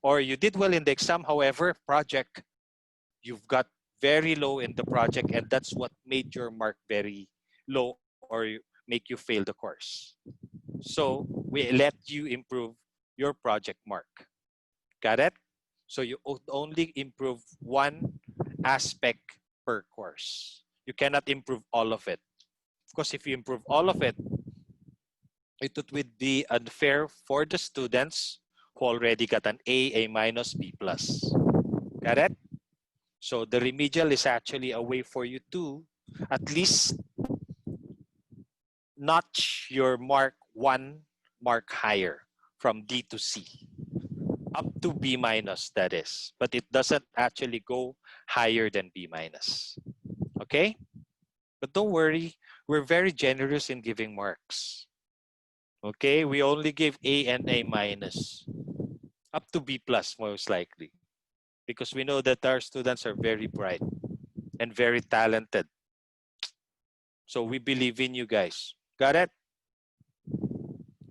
Or you did well in the exam, however, project, you've got very low in the project, and that's what made your mark very low or make you fail the course. So we let you improve your project mark. Got it? So you only improve one aspect per course. You cannot improve all of it. Of course, if you improve all of it, it would be unfair for the students who already got an A minus, B plus. Got it? So the remedial is actually a way for you to at least notch your mark one mark higher from D to C, up to B minus, that is. But it doesn't actually go higher than B minus. Okay? But don't worry, we're very generous in giving marks. Okay, we only give A and A minus, up to B plus most likely, because we know that our students are very bright and very talented. So we believe in you guys. Got it?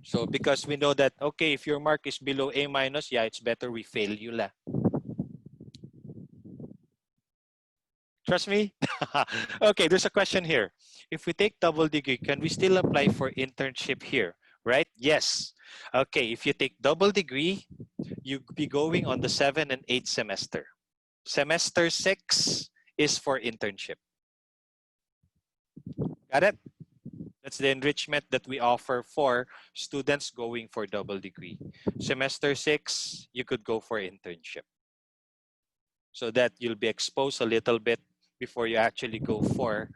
So because we know that, okay, if your mark is below A minus, yeah, it's better we fail you la. Trust me? Okay, there's a question here. If we take double degree, can we still apply for internship here? Right? Yes. Okay, if you take double degree, you'll be going on the 7 and 8 semester. Semester 6 is for internship. Got it? That's the enrichment that we offer for students going for double degree. Semester 6, you could go for internship, so that you'll be exposed a little bit before you actually go for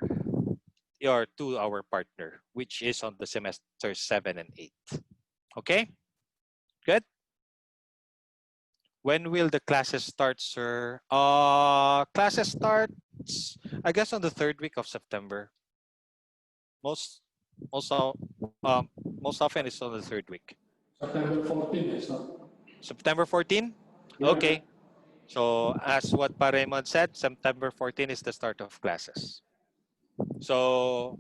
your 2-hour partner, which is on the semester 7 and 8. Okay? Good? When will the classes start, sir? Classes starts, I guess, on the 3rd week of September. Most often it's on the 3rd week. September 14 is not. September 14? Yeah. Okay. So as what Pa Raymond said, September 14 is the start of classes. So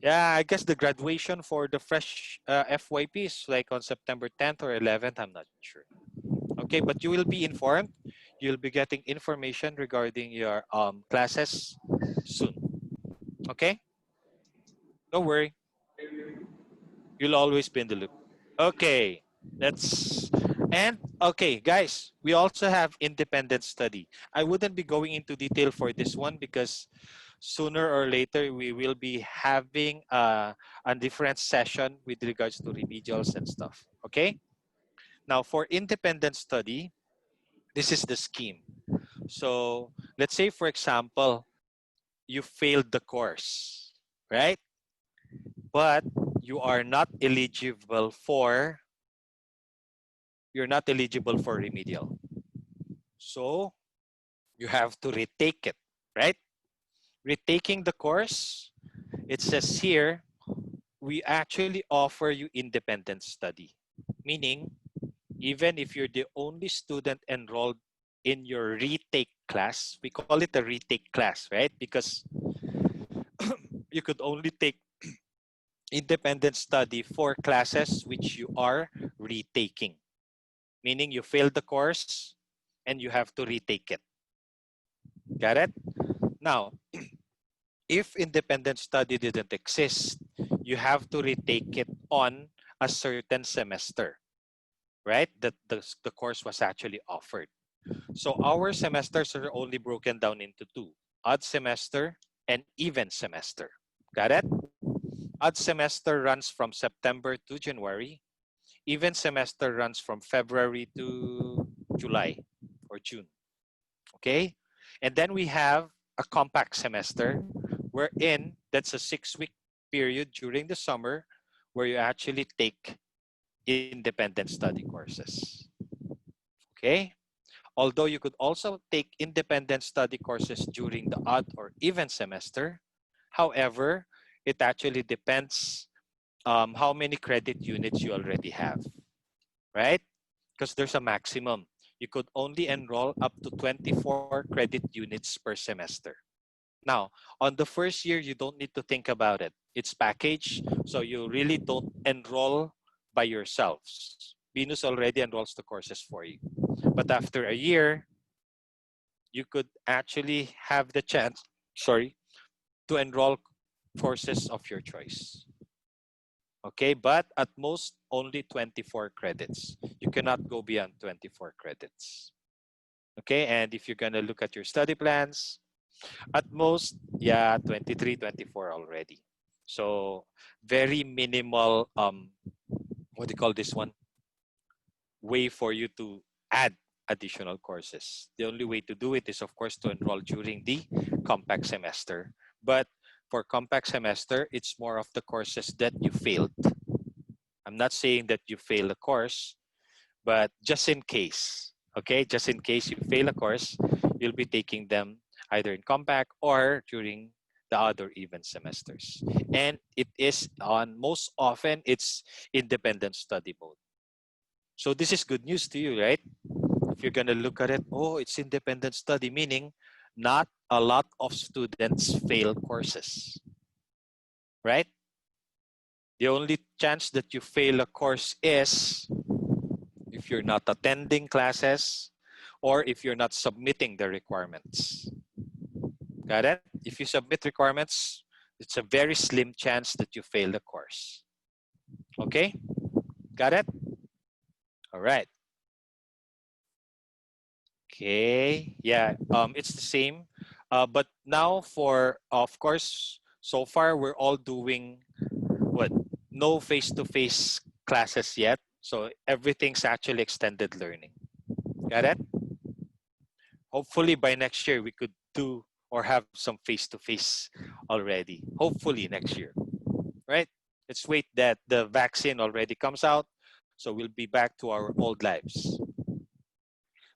yeah, I guess the graduation for the fresh FYP is like on September 10th or 11th. I'm not sure. Okay, but you will be informed. You'll be getting information regarding your classes soon. Okay? Don't worry. You'll always be in the loop. Okay, okay, guys, we also have independent study. I wouldn't be going into detail for this one because sooner or later we will be having a different session with regards to remedials and stuff. Okay? Now for independent study, this is the scheme. So let's say, for example, you failed the course, right? But you are not eligible for remedial. So you have to retake it, right? Retaking the course, it says here, we actually offer you independent study. Meaning, even if you're the only student enrolled in your retake class, we call it a retake class, right? Because you could only take independent study for classes which you are retaking. Meaning you failed the course and you have to retake it. Got it? Now, if independent study didn't exist, you have to retake it on a certain semester, right? That the course was actually offered. So our semesters are only broken down into two: odd semester and even semester. Got it? Odd semester runs from September to January. Even semester runs from February to July or June. Okay? And then we have a compact semester wherein that's a 6-week period during the summer where you actually take independent study courses. Okay? Although you could also take independent study courses during the odd or even semester. However, it actually depends how many credit units you already have, right? Because there's a maximum. You could only enroll up to 24 credit units per semester. Now, on the first year, you don't need to think about it. It's packaged, so you really don't enroll by yourselves. Venus already enrolls the courses for you. But after a year, you could actually have the chance, to enroll courses of your choice. Okay, but at most only 24 credits. You cannot go beyond 24 credits. Okay, and if you're gonna look at your study plans, at most, yeah, 23, 24 already. So very minimal, what do you call this one? Way for you to add additional courses. The only way to do it is, of course, to enroll during the compact semester. But for compact semester, it's more of the courses that you failed. I'm not saying that you fail a course, but just in case, okay? Just in case you fail a course, you'll be taking them either in compact or during the other even semesters. And it is most often, it's independent study mode. So this is good news to you, right? If you're gonna look at it, oh, it's independent study, meaning not a lot of students fail courses, right? The only chance that you fail a course is if you're not attending classes or if you're not submitting the requirements. Got it? If you submit requirements, it's a very slim chance that you fail the course. Okay? Got it? All right. Okay. Yeah, it's the same. But now for, of course, so far we're all doing what? No face-to-face classes yet. So everything's actually extended learning. Got it? Hopefully by next year we could do or have some face-to-face already. Hopefully next year, right? Let's wait that the vaccine already comes out. So we'll be back to our old lives.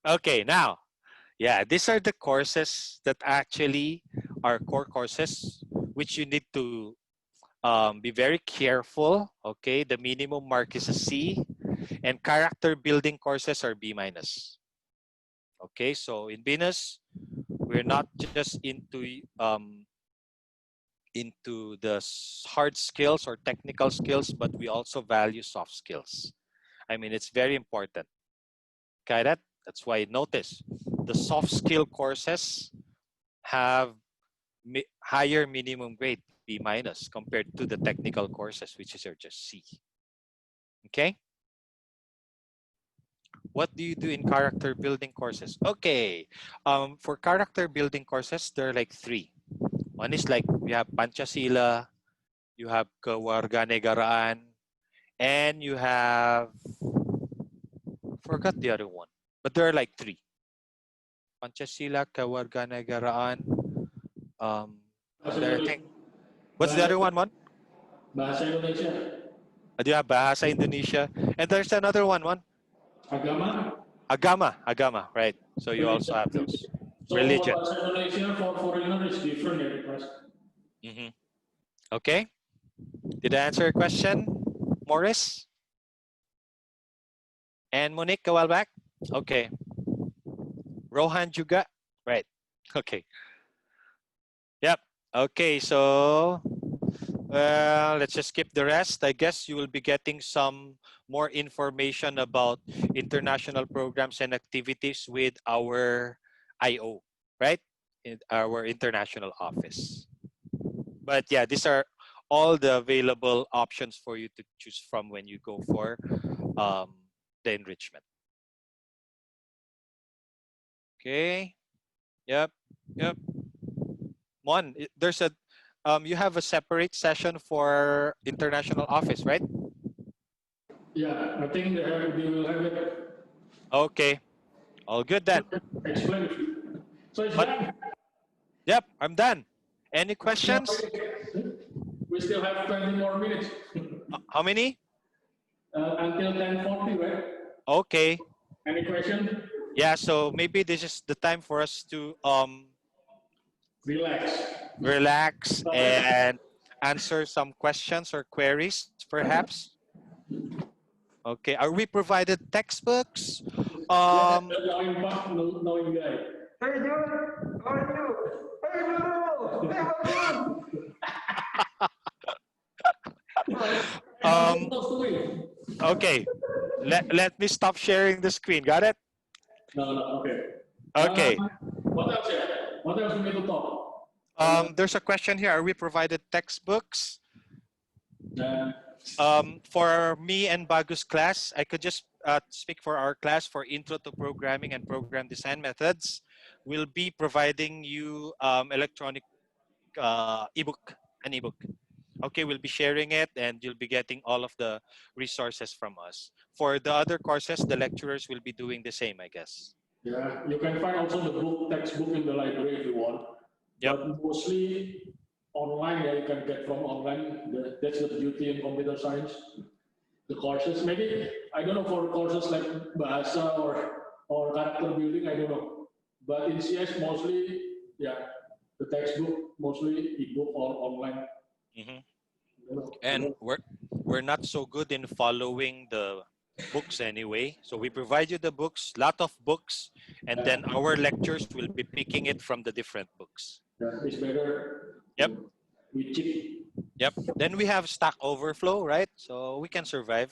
Okay, now, yeah, these are the courses that actually are core courses, which you need to be very careful. Okay, the minimum mark is a C, and character building courses are B minus. Okay, so in Venus, we're not just into the hard skills or technical skills, but we also value soft skills. I mean, it's very important. Got that? That's why notice the soft skill courses have higher minimum grade, B minus, compared to the technical courses, which is just C. Okay? What do you do in character building courses? Okay, for character building courses, there are like 3. One is like, we have Pancasila, you have Kewarganegaraan, and you have, forgot the other one, but there are like 3. Pancasila, Kewarganegaraan, what's the other one? Bahasa Indonesia. Do you have Bahasa Indonesia? And there's another one. Agama, right? So you also have those. So Religion. Bahasa Indonesia for foreigner is different, Okay. Did I answer your question, Morris? And Monique a while back? Okay. Rohan juga? Right. Okay. Yep. Okay, so Let's just skip the rest. I guess you will be getting some more information about international programs and activities with our IO, right? In our international office. But yeah, these are all the available options for you to choose from when you go for the enrichment. Okay. Yep. Yep. One, there's a you have a separate session for international office, right? Yeah, I think they will have it. Okay. All good then. Explain it. So it's But done. yep, I'm done. Any questions? We still have 20 more minutes How many? until 10:40, right? Okay. Any question? Yeah, so maybe this is the time for us to Relax. relax and answer some questions or queries perhaps. Okay, are we provided textbooks? Knowing Pak, knowing guy. Hey Jude, how are you? Hey Nurul, hey how are you? um okay, let me stop sharing the screen. Got it? No, okay. Okay. What else? Yeah? What else we need to talk? There's a question here. Are we provided textbooks? Uh, For me and Bagu's class, I could just speak for our class for Intro to Programming and Program Design Methods. We'll be providing you electronic ebook, an ebook. Okay, we'll be sharing it and you'll be getting all of the resources from us. For the other courses, the lecturers will be doing the same, I guess. yeah, you can find also the textbook in the library if you want. Yep. But mostly online, yeah, you can get from online. That's the beauty in computer science. The courses, maybe, I don't know, for courses like Bahasa or character building, I don't know. But in CS, mostly, yeah, the textbook, mostly ebook or online. Mhm. You know, And we're not so good in following the books anyway. So we provide you the books, lot of books, and then our lectures will be picking it from the different books. yeah, it's better. Yep. We cheat. Yep. Then we have Stack Overflow, right? So we can survive.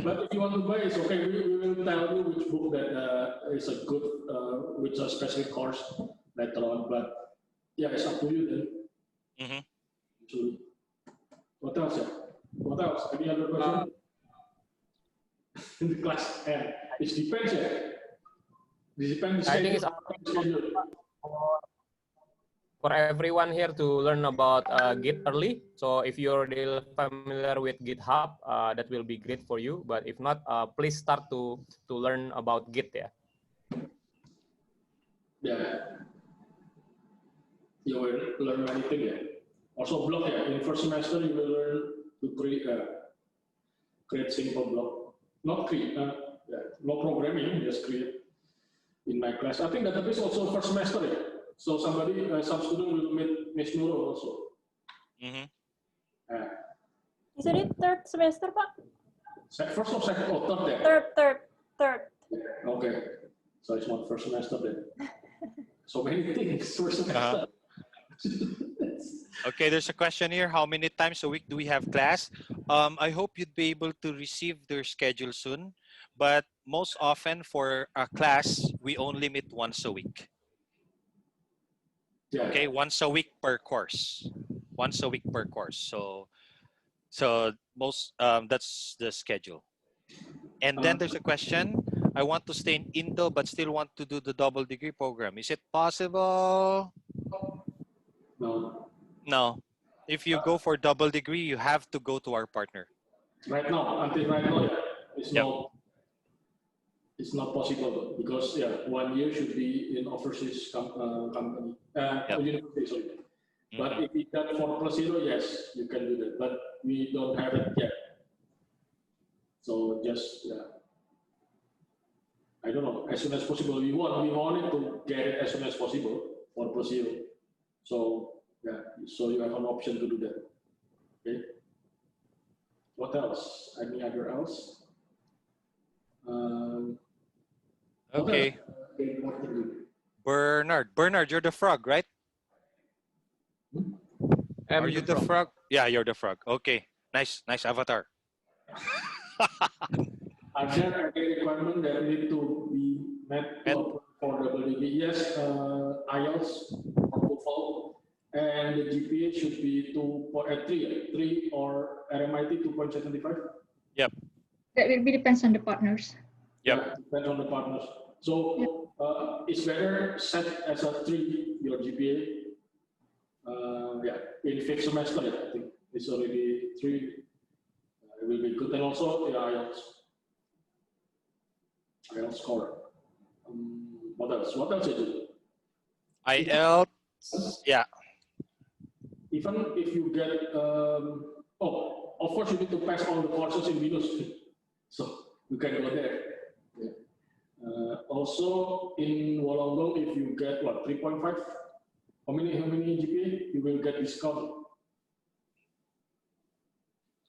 But if you want to buy, it's okay. We will tell you which book that is a good, which a specific course later on. But yeah, it's up to you then. Mm-hmm. So, what else? Yeah? What else? Any other question? In the class, and it depends. Yeah. It depends. I think it's up for everyone here to learn about Git early. So if you're already familiar with GitHub, that will be great for you. But if not, please start to learn about Git. Yeah. Yeah. You will learn anything. Yeah. Also, block. Yeah. In first semester, you will learn to create simple block. Not create. Yeah. No programming. Just create. In my class, I think database also first semester. Yeah. So somebody, some student will meet Miss Nurul also. Mm-hmm. Isn't it third semester, Pak? First or second or third then? Third. Okay. So it's not first semester then. So many things first semester. Okay, there's a question here. How many times a week do we have class? I hope you'd be able to receive their schedule soon. But most often for a class, we only meet once a week. Yeah. Okay, once a week per course. Once a week per course. So most that's the schedule. And then there's a question. I want to stay in Indo but still want to do the double degree program. Is it possible? No. No. If you go for double degree, you have to go to our partner. Right now, until right now, yeah, it's Yep. not. It's not possible because 1 year should be in overseas company, university. Sorry. But if you got 4+0, yes, you can do that. But we don't have it yet. So just I don't know. As soon as possible, we want it to get it as soon as possible. 4+0. So so you have an option to do that. Okay. What else? Any other else? Okay. Bernard, you're the frog, right? Are you the frog? Yeah, you're the frog. Okay. Nice avatar. Are there any requirement that need to be met to apply for double degree? Yes, IELTS or TOEFL, and the GPA should be 3 or RMIT 2.75. Yep. That will be depends on the partners. Yep. Yeah, depends on the partners. So it's better set as a 3 your GPA. Yeah, in fifth semester, I think it's already 3. It will be good, and also the IELTS score. What else? What else is it? IELTS. Yeah. Even if you get, oh, of course you need to pass all the courses in Venus, so you can go there. Yeah. Also in Wollongong, if you get what 3.5, how many GPA, you will get discount.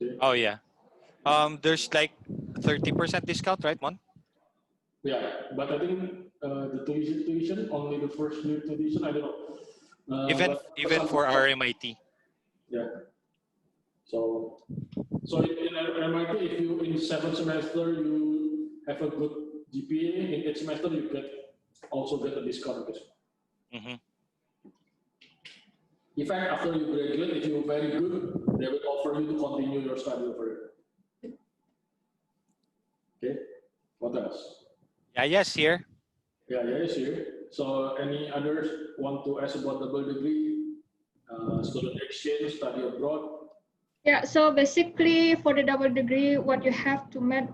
Okay. Oh yeah. There's like 30% discount, right, Mon? Yeah, but I think the tuition only the first year tuition. I don't know. Even for RMIT. Yeah. So in RMIT, if you in 7th semester you have a good GPA, in 8th semester you also get a discount. Mm-hmm. In fact, after you graduate, if you're very good, they will offer you to continue your study over here. Okay. What else? Yeah, yes, here. Yeah, yes, here. So any others want to ask about double degree, student exchange, study abroad? Yeah, so basically for the double degree, what you have to meet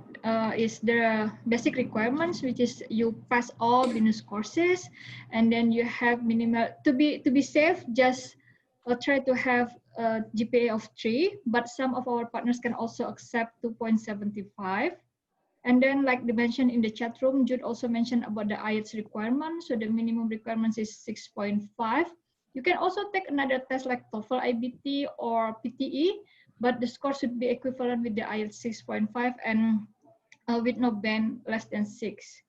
is the basic requirements, which is you pass all Venus courses, and then you have minimal to be safe. Just try to have a GPA of 3, but some of our partners can also accept 2.75. And then, like they mentioned in the chat room, Jude also mentioned about the IELTS requirement. So the minimum requirements is 6.5. You can also take another test like TOEFL IBT or PTE, but the score should be equivalent with the IELTS 6.5 and with no band less than 6.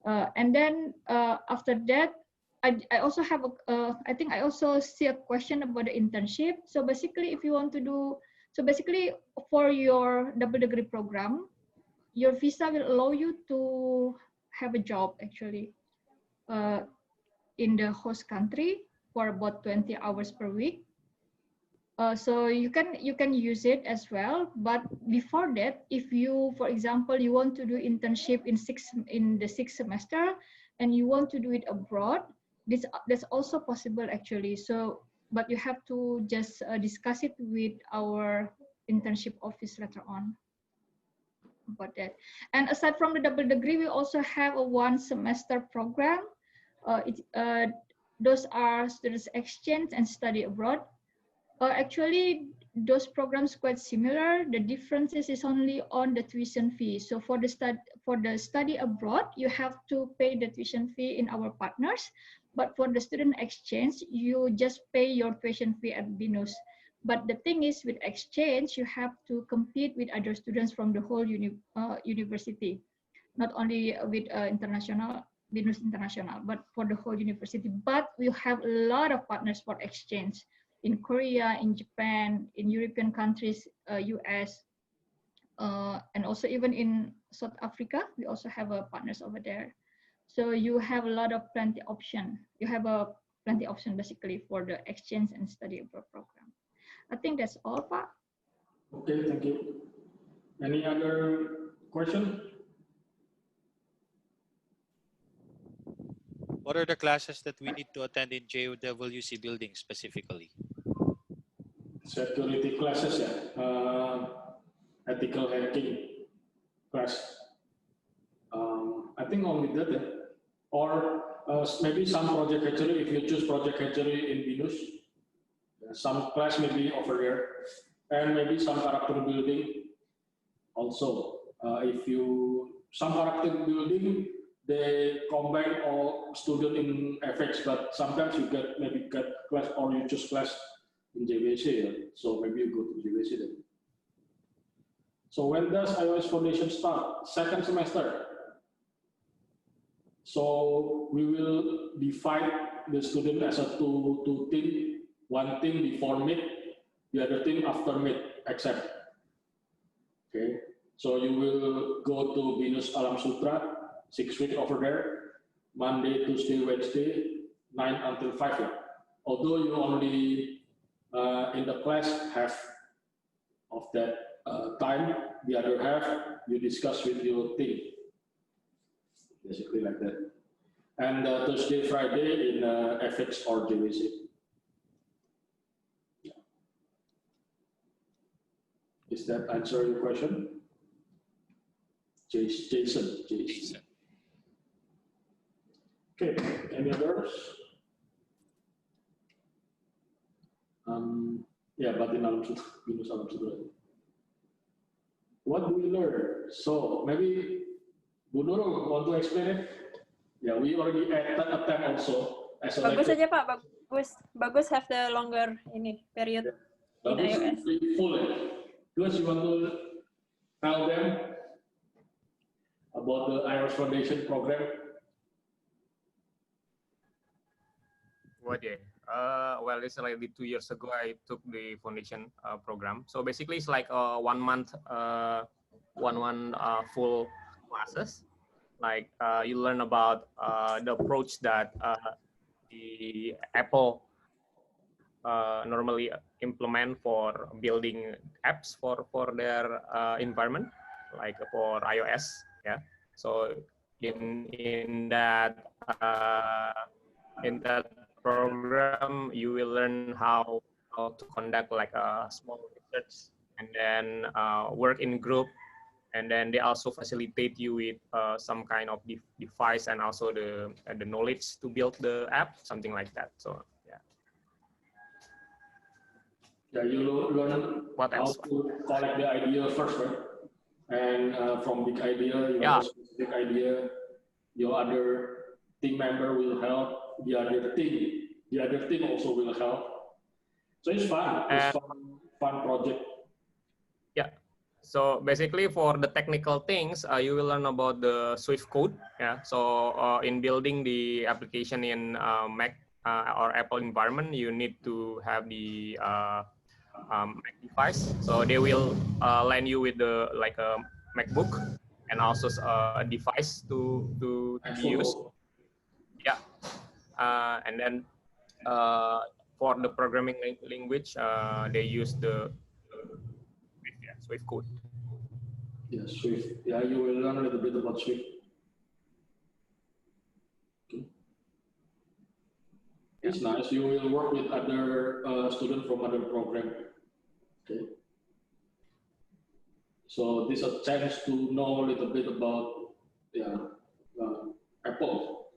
And then after that, I also have I think I also see a question about the internship. So basically, if you want to do, so basically for your double degree program, your visa will allow you to have a job actually in the host country for about 20 hours per week. So you can use it as well. But before that, if you, for example, you want to do internship in the 6th semester and you want to do it abroad, that's also possible actually. So, but you have to just discuss it with our internship office later on about that. And aside from the double degree, we also have a 1 semester program. Those are students exchange and study abroad. Actually, those programs quite similar. The differences is only on the tuition fee. So for the study abroad, you have to pay the tuition fee in our partners. But for the student exchange, you just pay your tuition fee at Venus. But the thing is, with exchange, you have to compete with other students from the whole university, not only with Venus International, but for the whole university. But we have a lot of partners for exchange in Korea, in Japan, in European countries, US, and also even in South Africa. We also have partners over there. So you have a lot of plenty option. You have plenty option basically for the exchange and study abroad program. I think that's all, Pak. Okay, thank you. Any other question? What are the classes that we need to attend in JWC building specifically? Security classes, yeah. Ethical hacking class. I think only that, yeah. Or maybe some project hatchery, if you choose project hatchery in Venus. Some class maybe over there, and maybe some character building also. Some character building, they combine all student in FX, but sometimes you get class or you choose class in JWC, yeah? So maybe you go to JWC then. So when does iOS Foundation start? 2nd semester. So we will divide the student as a two team. One team before mid the other team after mid-exam. Okay, so you will go to Binus Alam Sutra, 6 weeks over there, Monday, Tuesday, Wednesday, 9 until 5. Yeah. Although you only in the class half of that time, the other half you discuss with your team. Basically like that. And Thursday, Friday in FX or JVC. Is that answer your question? Jason. Okay, any others? Yeah, but in Alam Sutra, Binus Alam Sutra. What do we learn? So maybe Bu Nurul want to explain it? Yeah, we already attempt also. As a Bagus lecture. aja Pak, bagus have the longer ini period in Bagus, iOS. really full. Because you want to tell them about the iOS Foundation program. What yeah? Well, it's like 2 years ago I took the foundation program. So basically, it's like 1 month, full classes. Like you learn about the approach that the Apple normally implement for building apps for their environment, like for iOS. Yeah. So in that program, you will learn how to conduct like a small research and then work in group. And then they also facilitate you with some kind of device and also the knowledge to build the app, something like that. So yeah. Yeah, you learn What how else? to collect the idea first, right? And from big idea, you have a specific idea. Your other team member will help. The other team also will help. So it's fun. It's fun project. Yeah. So basically, for the technical things, you will learn about the Swift code. Yeah. So in building the application in Mac or Apple environment, you need to have the Mac device. So they will lend you with the like a MacBook and also a device to be used. Yeah. And then for the programming language, they use the Swift code. Yeah, Swift. Yeah, you will learn a little bit about Swift. Okay. It's nice. You will work with other students from other program. Okay. So this is a chance to know a little bit about Apple.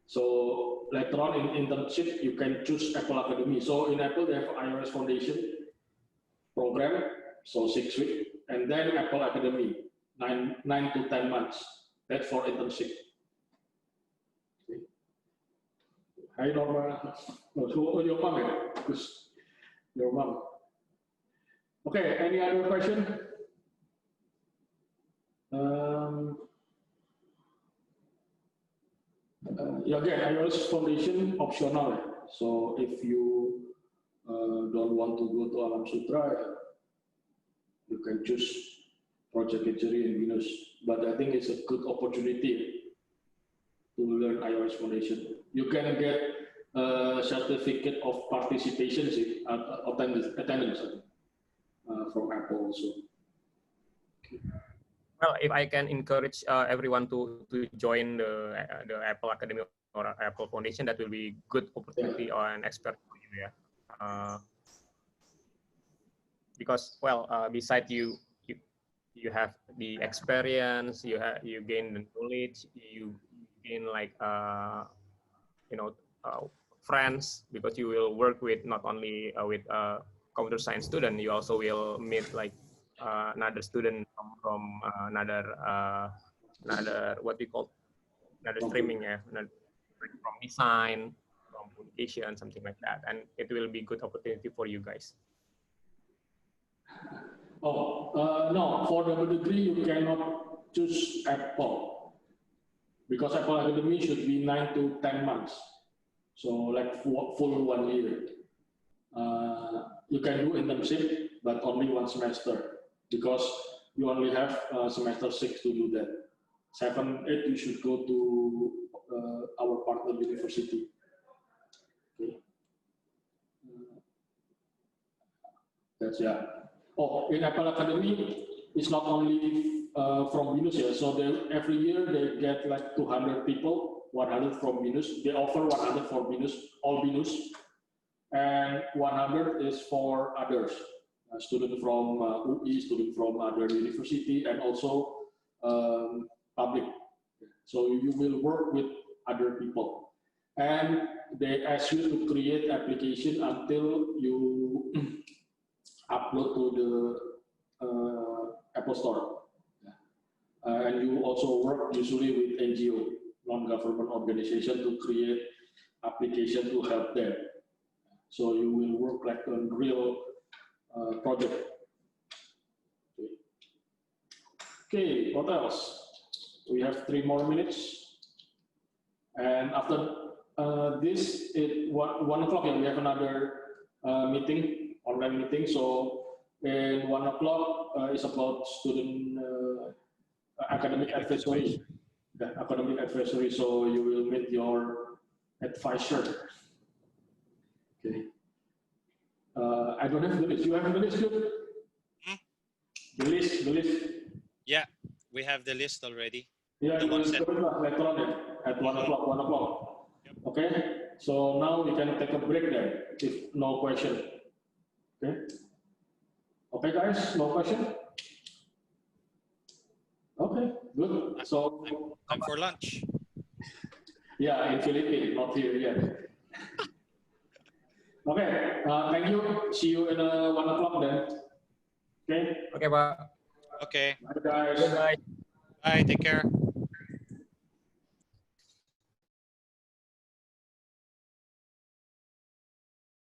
So later on in internship, you can choose Apple Academy. So in Apple, they have iOS Foundation program, so 6 weeks, and then Apple Academy, 9 to 10 months. That's for internship. Okay. Hi Norma. No, your mom, because your mom. Okay, any other question? Again, iOS Foundation optional. So if you don't want to go to Alam Sutra, you can choose Project Ejeri in Binus. But I think it's a good opportunity to learn iOS Foundation. You can get a certificate of participation, attendance from Apple also. Okay. Well, if I can encourage everyone to join the Apple Academy or Apple Foundation, that will be good opportunity or an expert for you, yeah. Because well, besides you have the experience, you gain the knowledge, you gain like friends, because you will work with not only with computer science student, you also will meet like another student from another what we call another streaming, from design, from communication, something like that, and it will be good opportunity for you guys. No, for the degree you cannot choose Apple because Apple Academy should be 9 to 10 months, so like full 1 year. you can do internship, but only 1 semester because you only have semester 6 to do that. 7, 8, you should go to our partner university. Okay. That's Oh, in Apple Academy, it's not only from BINUS here. So every year they get like 200 people, 100 from BINUS. They offer 100 for BINUS, all BINUS, and 100 is for others. A student from UI, student from other university, and also public. So you will work with other people. And they ask you to create application until you upload to the Apple Store. And you also work usually with NGO, non-government organization, to create application to help them. So you will work like a real project. Okay, what else? We have 3 more minutes. And after this, at 1 o'clock, we have another meeting, online meeting. So in 1 o'clock is about student academic advisory. The academic advisory, so you will meet your advisor. Okay. I don't have the list. You have the list, too? The list. Yeah, we have the list already. Yeah, The you will one set. do it later on then, at 1 o'clock. Yep. Okay, so now we can take a break then, if no question. Okay. Okay, guys, no question? Okay, good. So, Time for lunch. yeah, in Philippines, not here yet. Okay, thank you. See you in 1 o'clock then. Okay, Okay, Pak. Okay. bye guys. Good night. Bye. Take care.